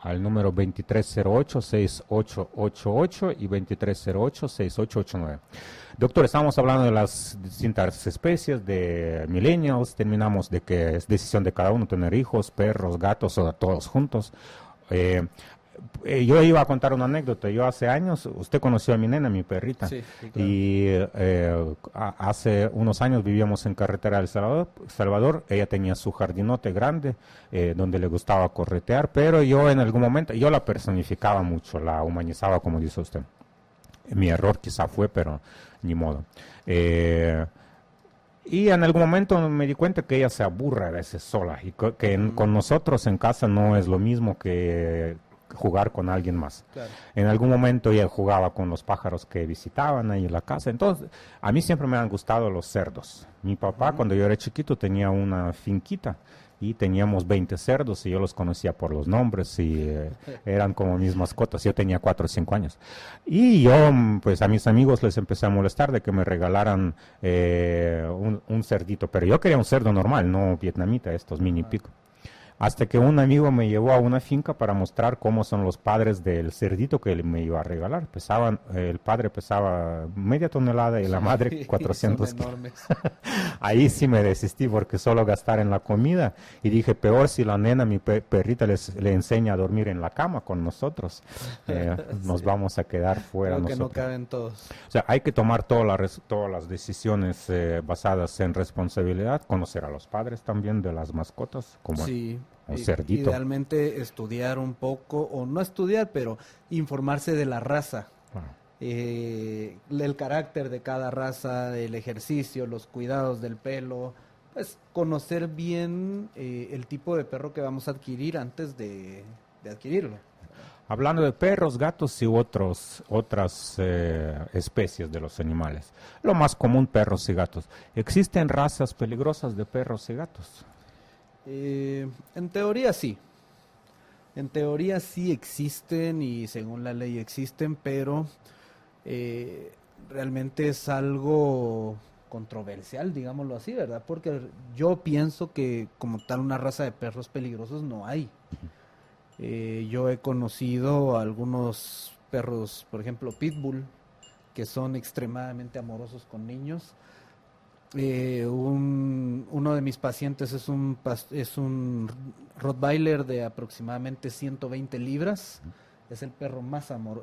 al número 2308-6888 y 2308-6889. Doctor, estamos hablando de las distintas especies de millennials. Terminamos de que es decisión de cada uno tener hijos, perros, gatos o todos juntos. Yo iba a contar una anécdota. Yo hace años, usted conoció a mi nena, mi perrita, Sí, claro. y hace unos años vivíamos en carretera del Salvador. Ella tenía su jardinote grande donde le gustaba corretear, pero yo en algún momento, yo la personificaba mucho, la humanizaba, como dice usted. Mi error quizá fue, pero ni modo. Y en algún momento me di cuenta que ella se aburre a veces sola, y con nosotros en casa no es lo mismo que jugar con alguien más. Claro. En algún momento ella jugaba con los pájaros que visitaban ahí en la casa. Entonces, a mí siempre me han gustado los cerdos. Mi papá, cuando yo era chiquito, tenía una finquita y teníamos 20 cerdos y yo los conocía por los nombres y eran como mis mascotas. Yo tenía 4 o 5 años. Y yo, pues a mis amigos les empecé a molestar de que me regalaran un cerdito, pero yo quería un cerdo normal, no vietnamita, estos mini pico. Hasta que un amigo me llevó a una finca para mostrar cómo son los padres del cerdito que él me iba a regalar. El padre pesaba media tonelada y la madre 400 kilos. Ahí sí me desistí porque solo gastar en la comida. Y dije, peor si la nena, mi perrita, le enseña a dormir en la cama con nosotros. Nos vamos a quedar fuera Creo que nosotros. no caben todos. O sea, hay que tomar todas las decisiones basadas en responsabilidad, conocer a los padres también de las mascotas, como Sí. un cerdito. Idealmente estudiar un poco, o no estudiar, pero informarse de la raza. El carácter de cada raza, el ejercicio, los cuidados del pelo, pues conocer bien el tipo de perro que vamos a adquirir antes de adquirirlo. Hablando de perros, gatos y otras especies de los animales. Lo más común, perros y gatos. ¿Existen razas peligrosas de perros y gatos? En teoría sí. En teoría sí existen y según la ley existen, pero realmente es algo controversial, digámoslo así, ¿verdad? Porque yo pienso que como tal una raza de perros peligrosos no hay. Yo he conocido algunos perros, por ejemplo, Pitbull, que son extremadamente amorosos con niños. Uno de mis pacientes es un Rottweiler de aproximadamente 120 libras. Es el perro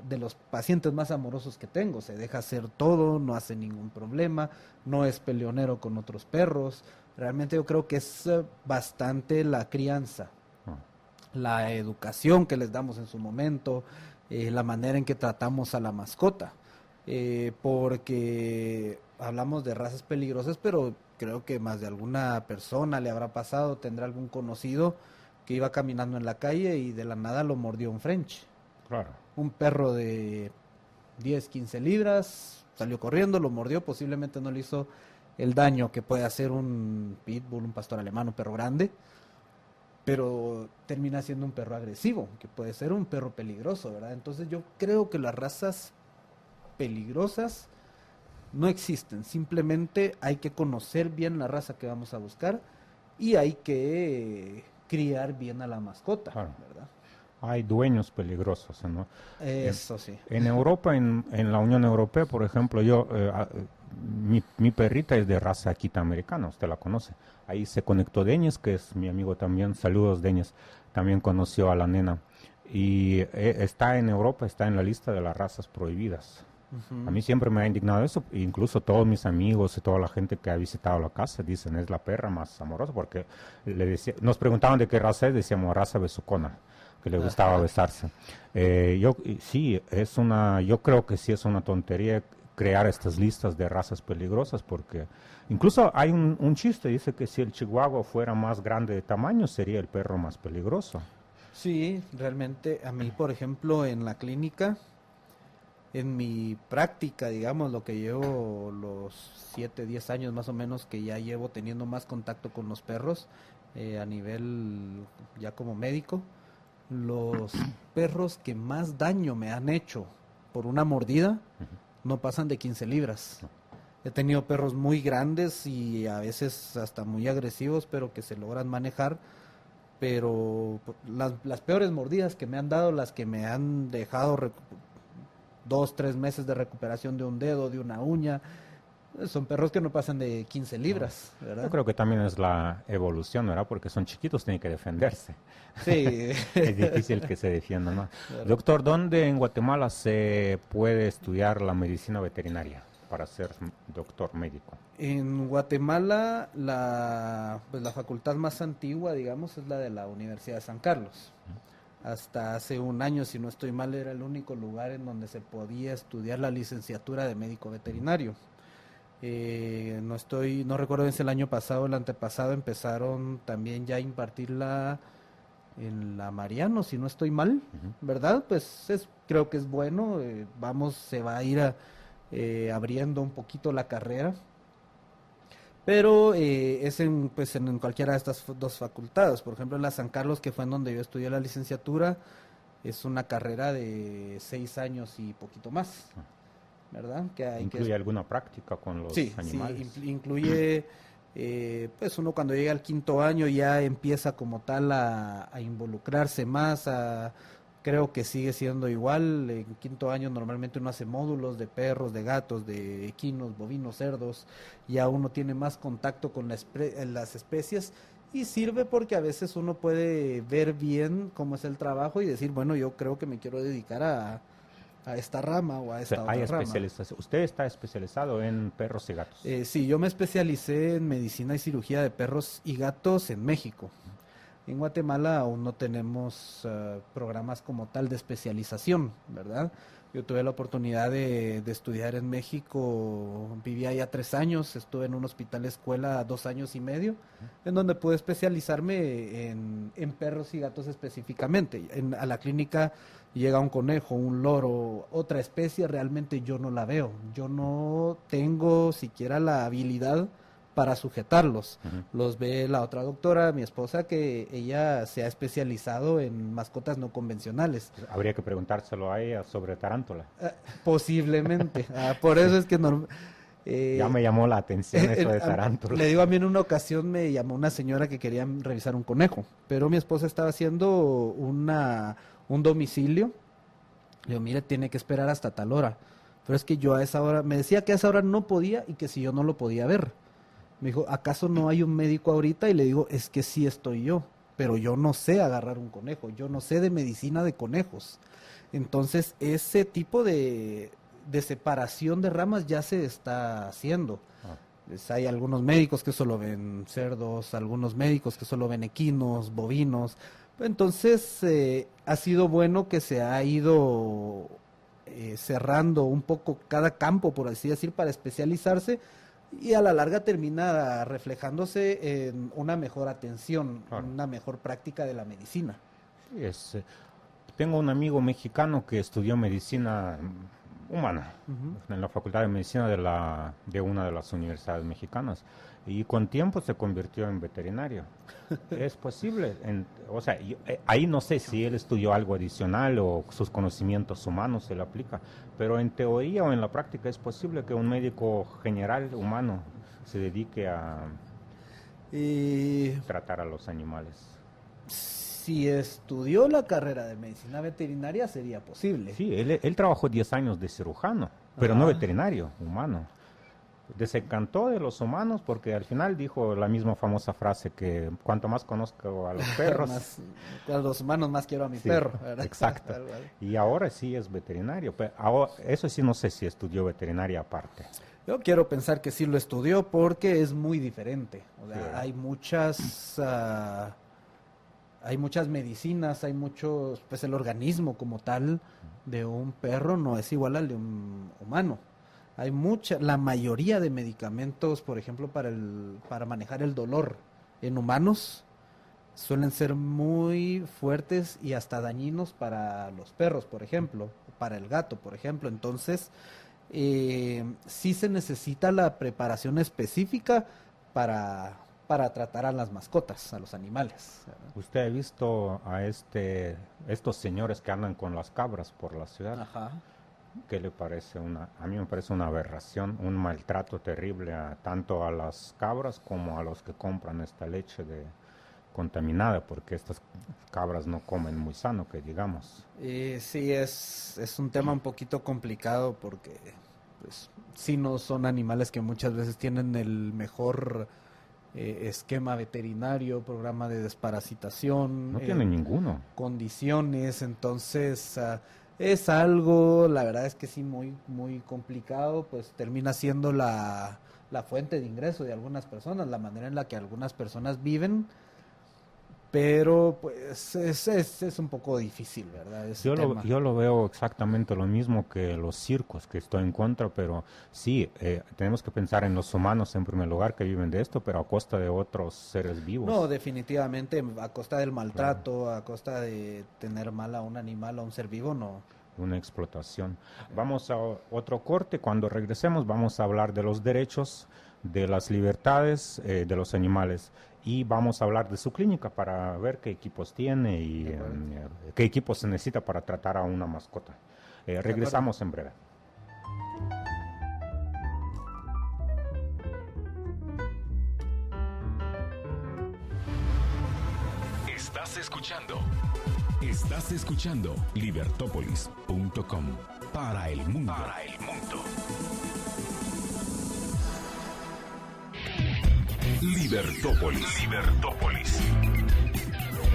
de los pacientes más amorosos que tengo. Se deja hacer todo, no hace ningún problema, no es peleonero con otros perros. Realmente yo creo que es bastante la crianza, la educación que les damos en su momento, la manera en que tratamos a la mascota. Porque hablamos de razas peligrosas, pero creo que más de alguna persona le habrá pasado, tendrá algún conocido que iba caminando en la calle y de la nada lo mordió un French. Claro. Un perro de 10, 15 libras, salió corriendo, lo mordió, posiblemente no le hizo el daño que puede hacer un pitbull, un pastor alemán, un perro grande, pero termina siendo un perro agresivo, que puede ser un perro peligroso, ¿verdad? Entonces yo creo que las razas peligrosas no existen, simplemente hay que conocer bien la raza que vamos a buscar y hay que criar bien a la mascota, ¿verdad? Hay dueños peligrosos, ¿no? Eso sí. En Europa, en la Unión Europea, por ejemplo, mi perrita es de raza Akita americana, usted la conoce. Ahí se conectó Deñez, que es mi amigo también, saludos Deñez, también conoció a la nena. Y está en Europa, está en la lista de las razas prohibidas. A mí siempre me ha indignado eso, incluso todos mis amigos y toda la gente que ha visitado la casa dicen es la perra más amorosa, porque nos preguntaban de qué raza es, decíamos raza besucona, que le gustaba besarse. Yo creo que sí es una tontería crear estas listas de razas peligrosas, porque incluso hay un chiste, dice que si el chihuahua fuera más grande de tamaño sería el perro más peligroso. Sí, realmente a mí, por ejemplo, en la clínica, en mi práctica, digamos, lo que llevo los 7, 10 años más o menos que ya llevo teniendo más contacto con los perros a nivel ya como médico, los perros que más daño me han hecho por una mordida no pasan de 15 libras. He tenido perros muy grandes y a veces hasta muy agresivos, pero que se logran manejar. Pero las peores mordidas que me han dado, las que me han dejado 2, 3 meses de recuperación de un dedo, de una uña, son perros que no pasan de 15 libras, ¿verdad? Yo creo que también es la evolución, ¿verdad? Porque son chiquitos, tienen que defenderse. Sí. Es difícil que se defiendan, ¿no? Claro. Doctor, ¿dónde en Guatemala se puede estudiar la medicina veterinaria para ser doctor médico? En Guatemala pues la facultad más antigua, digamos, es la de la Universidad de San Carlos. Hasta hace un año, si no estoy mal, era el único lugar en donde se podía estudiar la licenciatura de médico veterinario. No recuerdo si es el año pasado o el antepasado empezaron también ya a impartirla en la Mariano, si no estoy mal, ¿verdad? Pues creo que es bueno, se va a ir abriendo un poquito la carrera, pero es en cualquiera de estas dos facultades. Por ejemplo, en la San Carlos, que fue en donde yo estudié la licenciatura, es una carrera de 6 años y poquito más, ¿verdad? ¿Incluye alguna práctica con los animales? Sí, incluye, pues uno cuando llega al 5.º año ya empieza como tal a involucrarse más, creo que sigue siendo igual. En 5.º año normalmente uno hace módulos de perros, de gatos, de equinos, bovinos, cerdos. Ya uno tiene más contacto con las especies y sirve porque a veces uno puede ver bien cómo es el trabajo y decir, bueno, yo creo que me quiero dedicar a esta rama o a esta otra rama. ¿Usted está especializado en perros y gatos? Sí, yo me especialicé en medicina y cirugía de perros y gatos en México. En Guatemala aún no tenemos programas como tal de especialización, ¿verdad? Yo tuve la oportunidad de estudiar en México, viví allá 3 años, estuve en un hospital escuela 2 años y medio, en donde pude especializarme en perros y gatos específicamente. A la clínica llega un conejo, un loro, otra especie, realmente yo no la veo. Yo no tengo siquiera la habilidad para sujetarlos. Los ve la otra doctora, mi esposa, que ella se ha especializado en mascotas no convencionales. Habría que preguntárselo a ella sobre tarántula. Posiblemente. Por eso es que ya me llamó la atención eso de tarántula. Le digo, a mí en una ocasión me llamó una señora que quería revisar un conejo, pero mi esposa estaba haciendo un domicilio. Le digo, mire, tiene que esperar hasta tal hora. Pero es que yo a esa hora, me decía que a esa hora no podía y que si yo no lo podía ver. Me dijo, ¿acaso no hay un médico ahorita? Y le digo, es que sí estoy yo, pero yo no sé agarrar un conejo, yo no sé de medicina de conejos. Entonces, ese tipo de separación de ramas ya se está haciendo. Hay algunos médicos que solo ven cerdos, algunos médicos que solo ven equinos, bovinos. Entonces, ha sido bueno que se ha ido cerrando un poco cada campo, por así decir, para especializarse, y a la larga termina reflejándose en una mejor atención, una mejor práctica de la medicina. Sí, tengo un amigo mexicano que estudió medicina humana en la Facultad de Medicina de una de las universidades mexicanas, y con tiempo se convirtió en veterinario. Es posible, ahí no sé si él estudió algo adicional o sus conocimientos humanos se le aplica, pero en teoría o en la práctica es posible que un médico general humano se dedique a tratar a los animales. Si estudió la carrera de medicina veterinaria sería posible. Sí, él trabajó 10 años de cirujano, pero no veterinario, humano. Desencantó de los humanos porque al final dijo la misma famosa frase que cuanto más conozco a los perros, a los humanos más quiero a mi perro, ¿verdad? Exacto. Y ahora sí es veterinario, pero ahora, eso sí no sé si estudió veterinaria aparte. Yo quiero pensar que sí lo estudió porque es muy diferente. O sea, sí. Hay muchas medicinas, pues el organismo como tal de un perro no es igual al de un humano. La mayoría de medicamentos, por ejemplo, para manejar el dolor en humanos, suelen ser muy fuertes y hasta dañinos para los perros, por ejemplo, para el gato, por ejemplo. Entonces, sí se necesita la preparación específica para tratar a las mascotas, a los animales. ¿Usted ha visto a estos señores que andan con las cabras por la ciudad? Ajá. ¿Qué le parece? A mí me parece una aberración, un maltrato terrible tanto a las cabras como a los que compran esta leche contaminada, porque estas cabras no comen muy sano, que digamos. Sí, es un tema un poquito complicado porque pues sí no son animales que muchas veces tienen el mejor esquema veterinario, programa de desparasitación. No tienen ninguno. Condiciones, entonces es algo, la verdad es que sí, muy, muy complicado, pues termina siendo la fuente de ingreso de algunas personas, la manera en la que algunas personas viven. Pero pues es un poco difícil, ¿verdad? Yo lo veo exactamente lo mismo que los circos, que estoy en contra, pero sí, tenemos que pensar en los humanos en primer lugar que viven de esto, pero a costa de otros seres vivos. No, definitivamente, a costa del maltrato, claro. A costa de tener mal a un animal, a un ser vivo, no. Una explotación. Vamos a otro corte, cuando regresemos vamos a hablar de los derechos, de las libertades de los animales. Y vamos a hablar de su clínica para ver qué equipos tiene y qué equipos se necesita para tratar a una mascota. Regresamos en breve. Estás escuchando Libertópolis.com para el mundo. Libertópolis.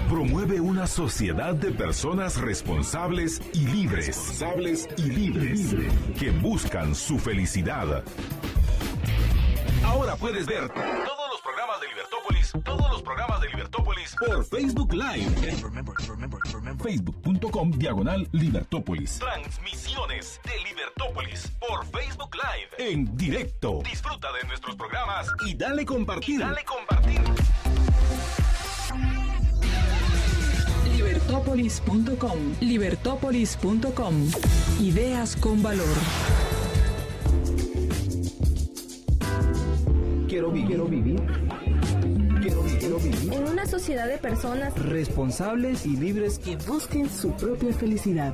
Promueve una sociedad de personas responsables y libres. Que buscan su felicidad. Ahora puedes ver todos los programas de Libertópolis por Facebook Live. Facebook.com/Libertópolis. Transmisiones de Libertópolis por Facebook Live en directo. Disfruta de nuestros programas y dale compartir. Libertópolis.com. Ideas con valor. Quiero vivir. En una sociedad de personas responsables y libres que busquen su propia felicidad.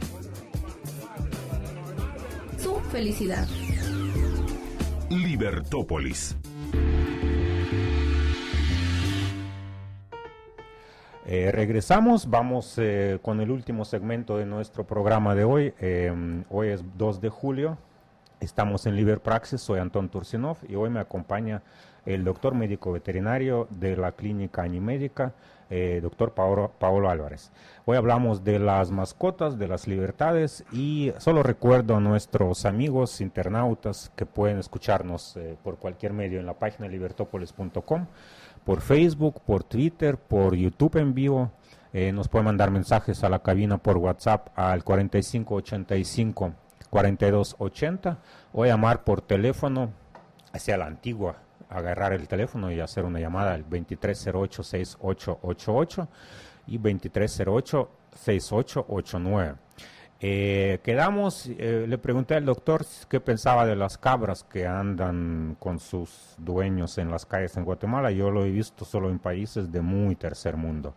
Su felicidad. Libertópolis. Regresamos, vamos con el último segmento de nuestro programa de hoy. Hoy es 2 de julio, estamos en Liberpraxis, soy Antón Turcinov y hoy me acompaña el doctor médico veterinario de la clínica Animédica, doctor Paolo Álvarez. Hoy hablamos de las mascotas, de las libertades y solo recuerdo a nuestros amigos internautas que pueden escucharnos por cualquier medio en la página libertopolis.com, por Facebook, por Twitter, por YouTube en vivo. Nos pueden mandar mensajes a la cabina por WhatsApp al 4585-4280 o llamar por teléfono hacia la antigua, agarrar el teléfono y hacer una llamada al 2308-6888 y 2308-6889. Le pregunté al doctor qué pensaba de las cabras que andan con sus dueños en las calles en Guatemala. Yo lo he visto solo en países de muy tercer mundo.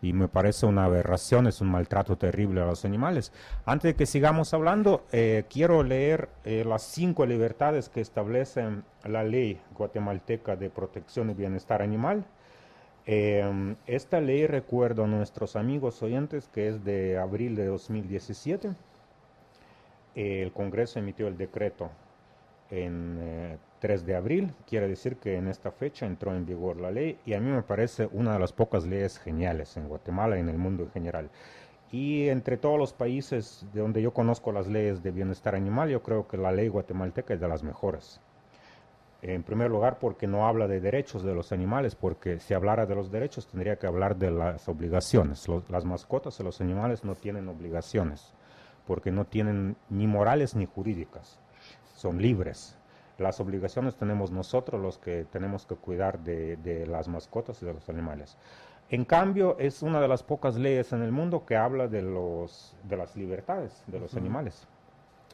Y me parece una aberración, es un maltrato terrible a los animales. Antes de que sigamos hablando, quiero leer las 5 libertades que establece la ley guatemalteca de protección y bienestar animal. Esta ley, recuerdo a nuestros amigos oyentes, que es de abril de 2017. El Congreso emitió el decreto en 3 de abril, quiere decir que en esta fecha entró en vigor la ley y a mí me parece una de las pocas leyes geniales en Guatemala y en el mundo en general. Y entre todos los países de donde yo conozco las leyes de bienestar animal, yo creo que la ley guatemalteca es de las mejores. En primer lugar, porque no habla de derechos de los animales, porque si hablara de los derechos tendría que hablar de las obligaciones. Las mascotas y los animales no tienen obligaciones, porque no tienen ni morales ni jurídicas, son libres. Las obligaciones tenemos nosotros los que tenemos que cuidar de las mascotas y de los animales. En cambio, es una de las pocas leyes en el mundo que habla de las libertades de los animales.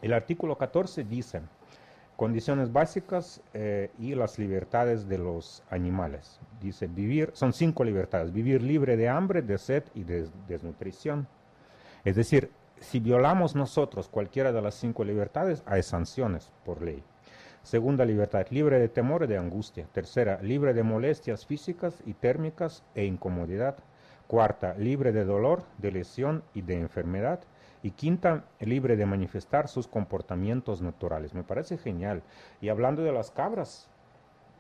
El artículo 14 dice, condiciones básicas y las libertades de los animales. Dice, son 5 libertades. Vivir libre de hambre, de sed y de desnutrición. Es decir, si violamos nosotros cualquiera de las 5 libertades, hay sanciones por ley. Segunda libertad, libre de temor y de angustia. Tercera, libre de molestias físicas y térmicas e incomodidad. Cuarta, libre de dolor, de lesión y de enfermedad. Y quinta, libre de manifestar sus comportamientos naturales. Me parece genial. Y hablando de las cabras,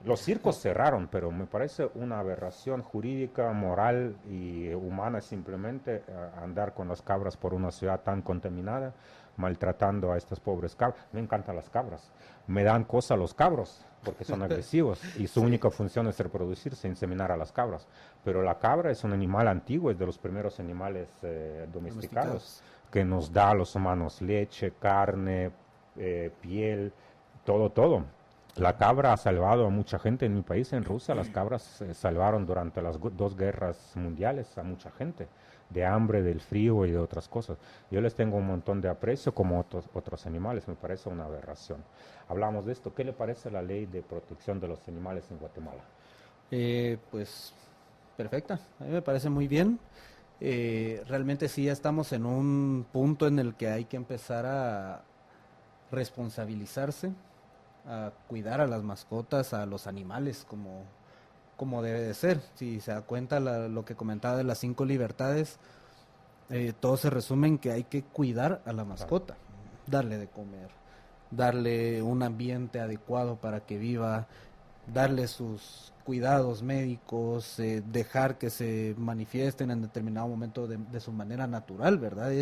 los circos cerraron, pero me parece una aberración jurídica, moral y humana simplemente andar con las cabras por una ciudad tan contaminada, maltratando a estas pobres cabras. Me encantan las cabras. Me dan cosa los cabros, porque son agresivos y su única función es reproducirse, inseminar a las cabras. Pero la cabra es un animal antiguo, es de los primeros animales domesticados, que nos da a los humanos leche, carne, piel, todo. La cabra ha salvado a mucha gente en mi país, en Rusia. Las cabras salvaron durante las 2 guerras mundiales a mucha gente, de hambre, del frío y de otras cosas. Yo les tengo un montón de aprecio como otros animales, me parece una aberración. Hablamos de esto. ¿Qué le parece la ley de protección de los animales en Guatemala? Pues perfecta, a mí me parece muy bien. Realmente sí, ya estamos en un punto en el que hay que empezar a responsabilizarse, a cuidar a las mascotas, a los animales como debe de ser. Si se da cuenta lo que comentaba de las 5 libertades, todo se resume en que hay que cuidar a la mascota, darle de comer, darle un ambiente adecuado para que viva, darle sus cuidados médicos, dejar que se manifiesten en determinado momento de su manera natural, ¿verdad?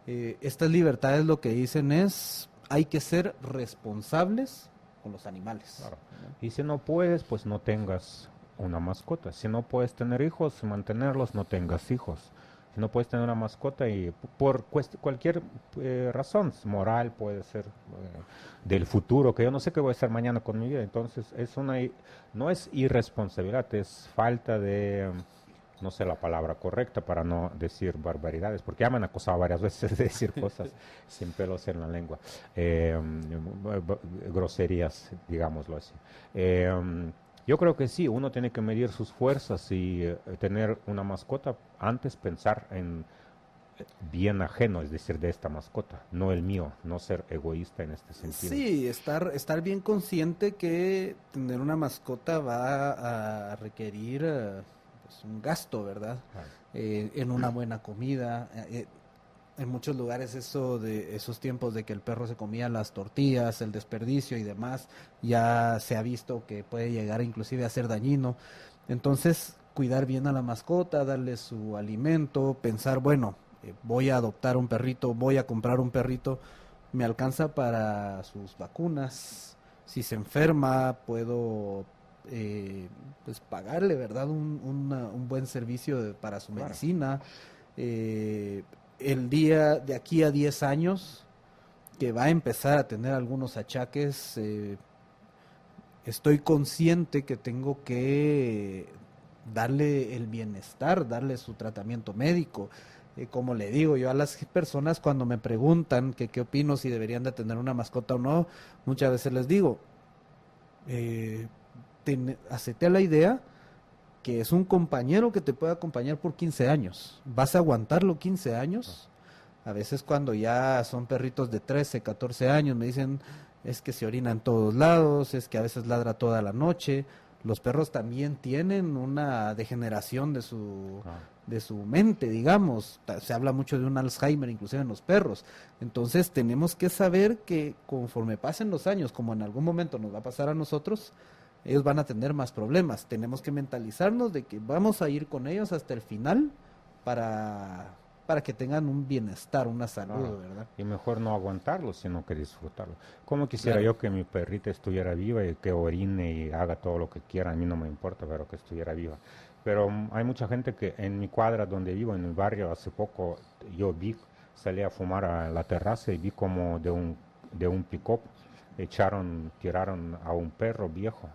Estas libertades lo que dicen es, hay que ser responsables con los animales. Claro. Y si no puedes, pues no tengas una mascota. Si no puedes tener hijos y mantenerlos, no tengas hijos. Si no puedes tener una mascota y por cualquier razón, moral puede ser, del futuro, que yo no sé qué voy a hacer mañana con mi vida. Entonces, no es irresponsabilidad, es falta de, no sé la palabra correcta para no decir barbaridades, porque ya me han acosado varias veces de decir cosas sin pelos en la lengua, groserías, digámoslo así. Yo creo que sí, uno tiene que medir sus fuerzas y tener una mascota, antes pensar en bien ajeno, es decir, de esta mascota, no el mío, no ser egoísta en este sentido. Sí, estar bien consciente que tener una mascota va a requerir pues un gasto, ¿verdad? En una buena comida. En muchos lugares esos tiempos de que el perro se comía las tortillas, el desperdicio y demás, ya se ha visto que puede llegar inclusive a ser dañino. Entonces, cuidar bien a la mascota, darle su alimento, pensar, bueno, voy a adoptar un perrito, voy a comprar un perrito, me alcanza para sus vacunas, si se enferma puedo pues pagarle, ¿verdad? Un buen servicio para su medicina. El día de aquí a 10 años que va a empezar a tener algunos achaques, estoy consciente que tengo que darle el bienestar, darle su tratamiento médico. Como le digo yo a las personas cuando me preguntan que qué opino, si deberían de tener una mascota o no, muchas veces les digo, hacete a la idea que es un compañero que te puede acompañar por 15 años. ¿Vas a aguantarlo 15 años? A veces cuando ya son perritos de 13, 14 años me dicen, es que se orina en todos lados, es que a veces ladra toda la noche. Los perros también tienen una degeneración de su mente, digamos. Se habla mucho de un Alzheimer, inclusive en los perros. Entonces tenemos que saber que conforme pasen los años, como en algún momento nos va a pasar a nosotros, ellos van a tener más problemas. Tenemos que mentalizarnos de que vamos a ir con ellos hasta el final para que tengan un bienestar, una salud, ¿verdad? Y mejor no aguantarlo, sino que disfrutarlo. Como quisiera yo que mi perrita estuviera viva y que orine y haga todo lo que quiera, a mí no me importa, pero que estuviera viva. Pero hay mucha gente que en mi cuadra donde vivo, en mi barrio, hace poco yo salí a fumar a la terraza y vi como de un pick-up tiraron a un perro viejo,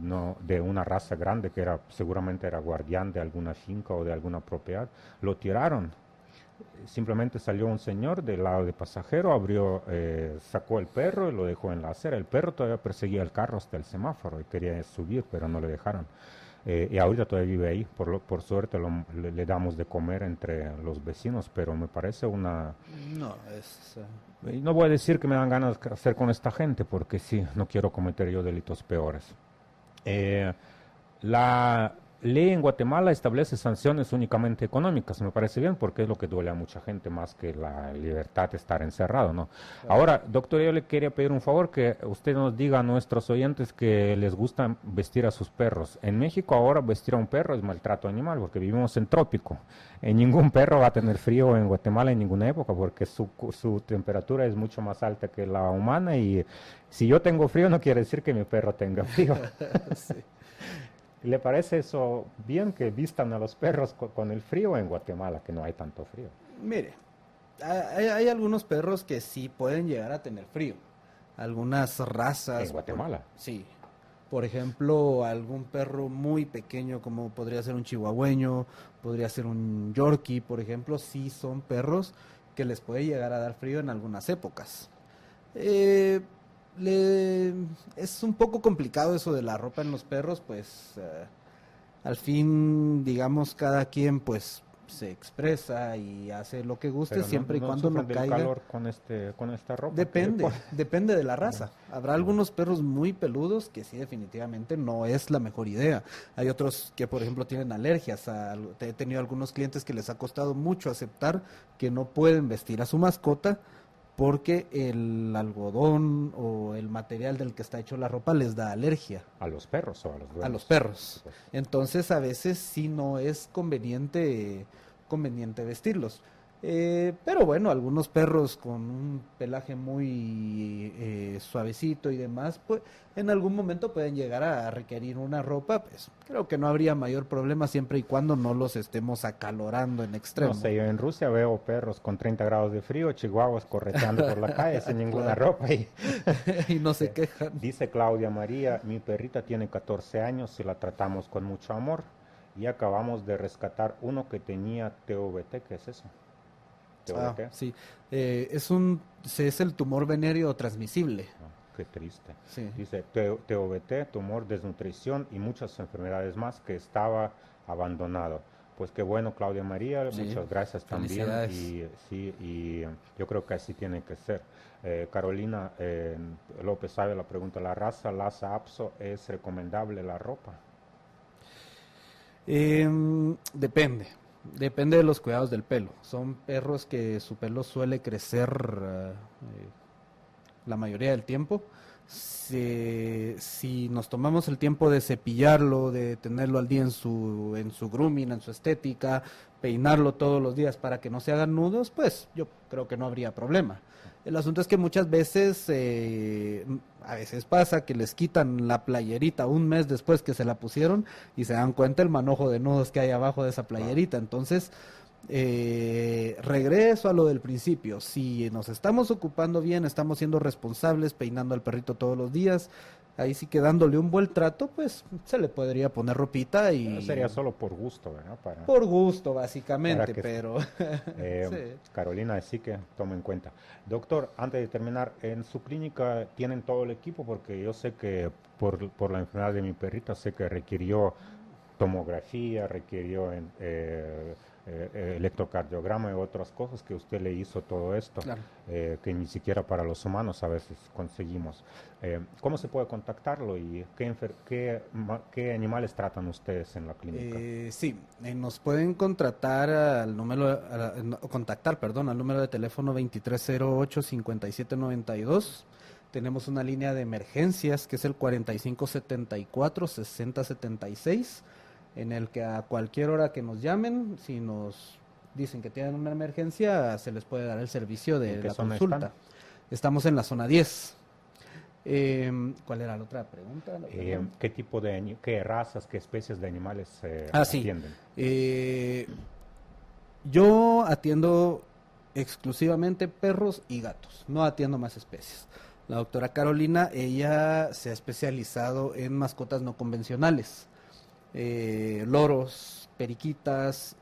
no, de una raza grande que seguramente era guardián de alguna finca o de alguna propiedad. Lo tiraron. Simplemente salió un señor del lado de pasajero, sacó el perro y lo dejó en la acera. El perro todavía perseguía el carro hasta el semáforo y quería subir, pero no le dejaron. Y ahorita todavía vive ahí. Por suerte le damos de comer entre los vecinos, pero me parece una... No, es... Y no voy a decir que me dan ganas de hacer con esta gente, porque sí, no quiero cometer yo delitos peores. La ley en Guatemala establece sanciones únicamente económicas, me parece bien, porque es lo que duele a mucha gente más que la libertad de estar encerrado, ¿no? Claro. Ahora, doctor, yo le quería pedir un favor, que usted nos diga a nuestros oyentes que les gusta vestir a sus perros. En México ahora vestir a un perro es maltrato animal, porque vivimos en trópico. Ningún perro va a tener frío en Guatemala en ninguna época, porque su temperatura es mucho más alta que la humana, y si yo tengo frío no quiere decir que mi perro tenga frío. Sí. ¿Le parece eso bien, que vistan a los perros con el frío en Guatemala, que no hay tanto frío? Mire, hay algunos perros que sí pueden llegar a tener frío. Algunas razas... ¿En Guatemala? Sí. Por ejemplo, algún perro muy pequeño, como podría ser un chihuahueño, podría ser un yorkie, por ejemplo, sí son perros que les puede llegar a dar frío en algunas épocas. Es un poco complicado eso de la ropa en los perros, pues al fin, digamos, cada quien pues se expresa y hace lo que guste, siempre y cuando no caiga calor con esta ropa. Depende de la raza. Habrá algunos perros muy peludos que sí, definitivamente no es la mejor idea. Hay otros que, por ejemplo, tienen alergias. He tenido algunos clientes que les ha costado mucho aceptar que no pueden vestir a su mascota porque el algodón o el material del que está hecho la ropa les da alergia. ¿A los perros o a los dueños? A los perros. Entonces, a veces sí no es conveniente vestirlos. Pero bueno, algunos perros con un pelaje muy suavecito y demás, pues en algún momento pueden llegar a requerir una ropa. Pues creo que no habría mayor problema siempre y cuando no los estemos acalorando en extremo. No sé, yo en Rusia veo perros con 30 grados de frío, chihuahuas correteando por la calle sin ninguna ropa y no se quejan. Dice Claudia María: mi perrita tiene 14 años y la tratamos con mucho amor y acabamos de rescatar uno que tenía TVT. ¿Qué es eso? Sí, es el tumor venéreo transmisible. Qué triste. Sí. Dice TVT, tumor, desnutrición y muchas enfermedades más, que estaba abandonado. Pues qué bueno, Claudia María, sí, muchas gracias también. Y yo creo que así tiene que ser. Carolina López sabe la pregunta: ¿la raza Lhasa Apso es recomendable la ropa? Depende de los cuidados del pelo. Son perros que su pelo suele crecer la mayoría del tiempo. Si nos tomamos el tiempo de cepillarlo, de tenerlo al día en su grooming, en su estética, peinarlo todos los días para que no se hagan nudos, pues yo creo que no habría problema. El asunto es que muchas veces, a veces pasa que les quitan la playerita un mes después que se la pusieron y se dan cuenta el manojo de nudos que hay abajo de esa playerita. Entonces, regreso a lo del principio. Si nos estamos ocupando bien, estamos siendo responsables, peinando al perrito todos los días, ahí sí que dándole un buen trato, pues se le podría poner ropita y... Pero sería solo por gusto, ¿verdad? Por gusto, básicamente, pero... sí. Carolina, sí que tome en cuenta. Doctor, antes de terminar, ¿en su clínica tienen todo el equipo? Porque yo sé que por la enfermedad de mi perrita, sé que requirió tomografía, requirió electrocardiograma y otras cosas, que usted le hizo todo esto, claro, que ni siquiera para los humanos a veces conseguimos. ¿Cómo se puede contactarlo y qué animales tratan ustedes en la clínica? Sí, nos pueden contactar al número de teléfono 2308-5792. Tenemos una línea de emergencias que es el 4574-6076. En el que a cualquier hora que nos llamen, si nos dicen que tienen una emergencia, se les puede dar el servicio de la consulta. Estamos en la zona 10. ¿Cuál era la otra pregunta? ¿Qué tipo qué razas, qué especies de animales atienden? Yo atiendo exclusivamente perros y gatos, no atiendo más especies. La doctora Carolina, ella se ha especializado en mascotas no convencionales, loros, periquitas,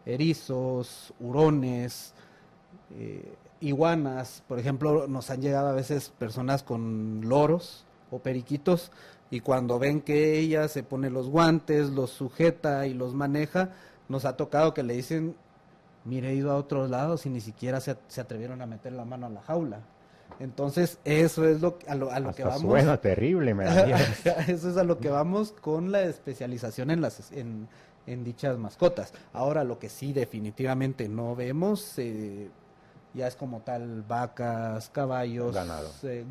erizos, hurones, iguanas. Por ejemplo, nos han llegado a veces personas con loros o periquitos, y cuando ven que ella se pone los guantes, los sujeta y los maneja, nos ha tocado que le dicen, mire, he ido a otros lados y ni siquiera se atrevieron a meter la mano a la jaula. Entonces, eso es a lo que vamos. Suena terrible, me da miedo. Eso es a lo que vamos con la especialización en dichas mascotas. Ahora, lo que sí definitivamente no vemos, ya es como tal vacas, caballos,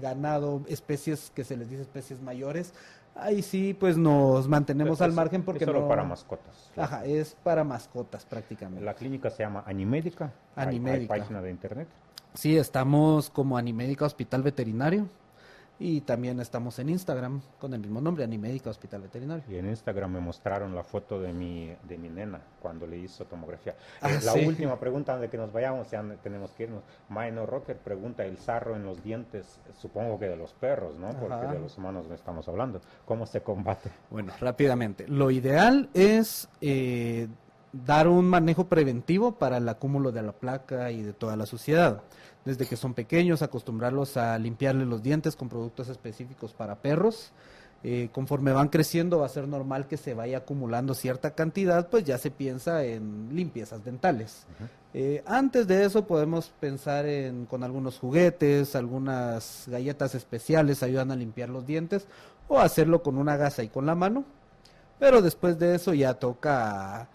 ganado, especies que se les dice especies mayores. Ahí sí, pues nos mantenemos al margen porque es solo no... para mascotas. Ajá, es para mascotas prácticamente. La clínica se llama Animédica. Animédica. Hay página de internet. Sí, estamos como Animédica Hospital Veterinario, y también estamos en Instagram con el mismo nombre, Animédica Hospital Veterinario. Y en Instagram me mostraron la foto de mi nena cuando le hizo tomografía. Sí. La última pregunta antes de que nos vayamos, ya tenemos que irnos. Maeno Rocker pregunta, el sarro en los dientes, supongo que de los perros, ¿no? Porque Ajá. de los humanos no estamos hablando. ¿Cómo se combate? Bueno, rápidamente. Lo ideal es dar un manejo preventivo para el acúmulo de la placa y de toda la suciedad. Desde que son pequeños, acostumbrarlos a limpiarle los dientes con productos específicos para perros. Conforme van creciendo, va a ser normal que se vaya acumulando cierta cantidad, pues ya se piensa en limpiezas dentales. Antes de eso podemos pensar con algunos juguetes, algunas galletas especiales ayudan a limpiar los dientes, o hacerlo con una gasa y con la mano. Pero después de eso ya toca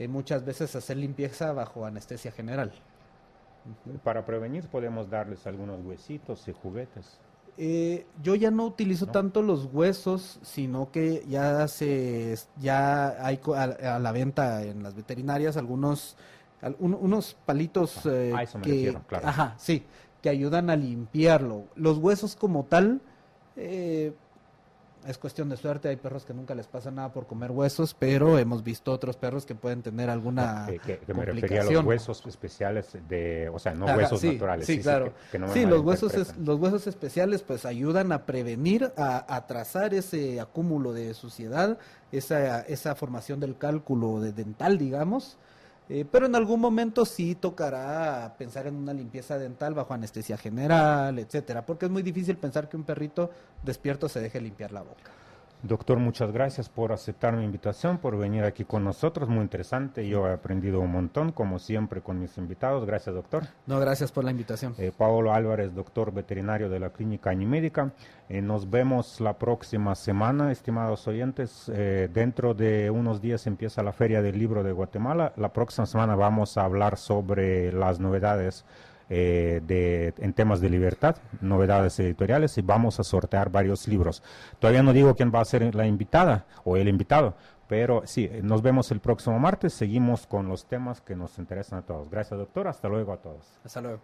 muchas veces hacer limpieza bajo anestesia general. Para prevenir podemos darles algunos huesitos y juguetes. Yo ya no utilizo tanto los huesos, sino que ya hay a la venta en las veterinarias unos palitos a eso me refiero, claro. Ajá, sí, que ayudan a limpiarlo. Los huesos como tal, es cuestión de suerte. Hay perros que nunca les pasa nada por comer huesos, pero hemos visto otros perros que pueden tener alguna que me refería a los huesos especiales o sea, no huesos naturales. Sí, claro. Que no me sí, los huesos especiales pues ayudan a prevenir, a trazar ese acúmulo de suciedad, esa formación del cálculo dental, digamos. Pero en algún momento sí tocará pensar en una limpieza dental bajo anestesia general, etcétera, porque es muy difícil pensar que un perrito despierto se deje limpiar la boca. Doctor, muchas gracias por aceptar mi invitación, por venir aquí con nosotros, muy interesante. Yo he aprendido un montón, como siempre, con mis invitados. Gracias, doctor. No, gracias por la invitación. Paolo Álvarez, doctor veterinario de la Clínica Animédica. Nos vemos la próxima semana, estimados oyentes. Dentro de unos días empieza la Feria del Libro de Guatemala. La próxima semana vamos a hablar sobre las novedades en temas de libertad, novedades editoriales, y vamos a sortear varios libros. Todavía no digo quién va a ser la invitada o el invitado, pero sí, nos vemos el próximo martes. Seguimos con los temas que nos interesan a todos. Gracias, doctor. Hasta luego a todos. Hasta luego.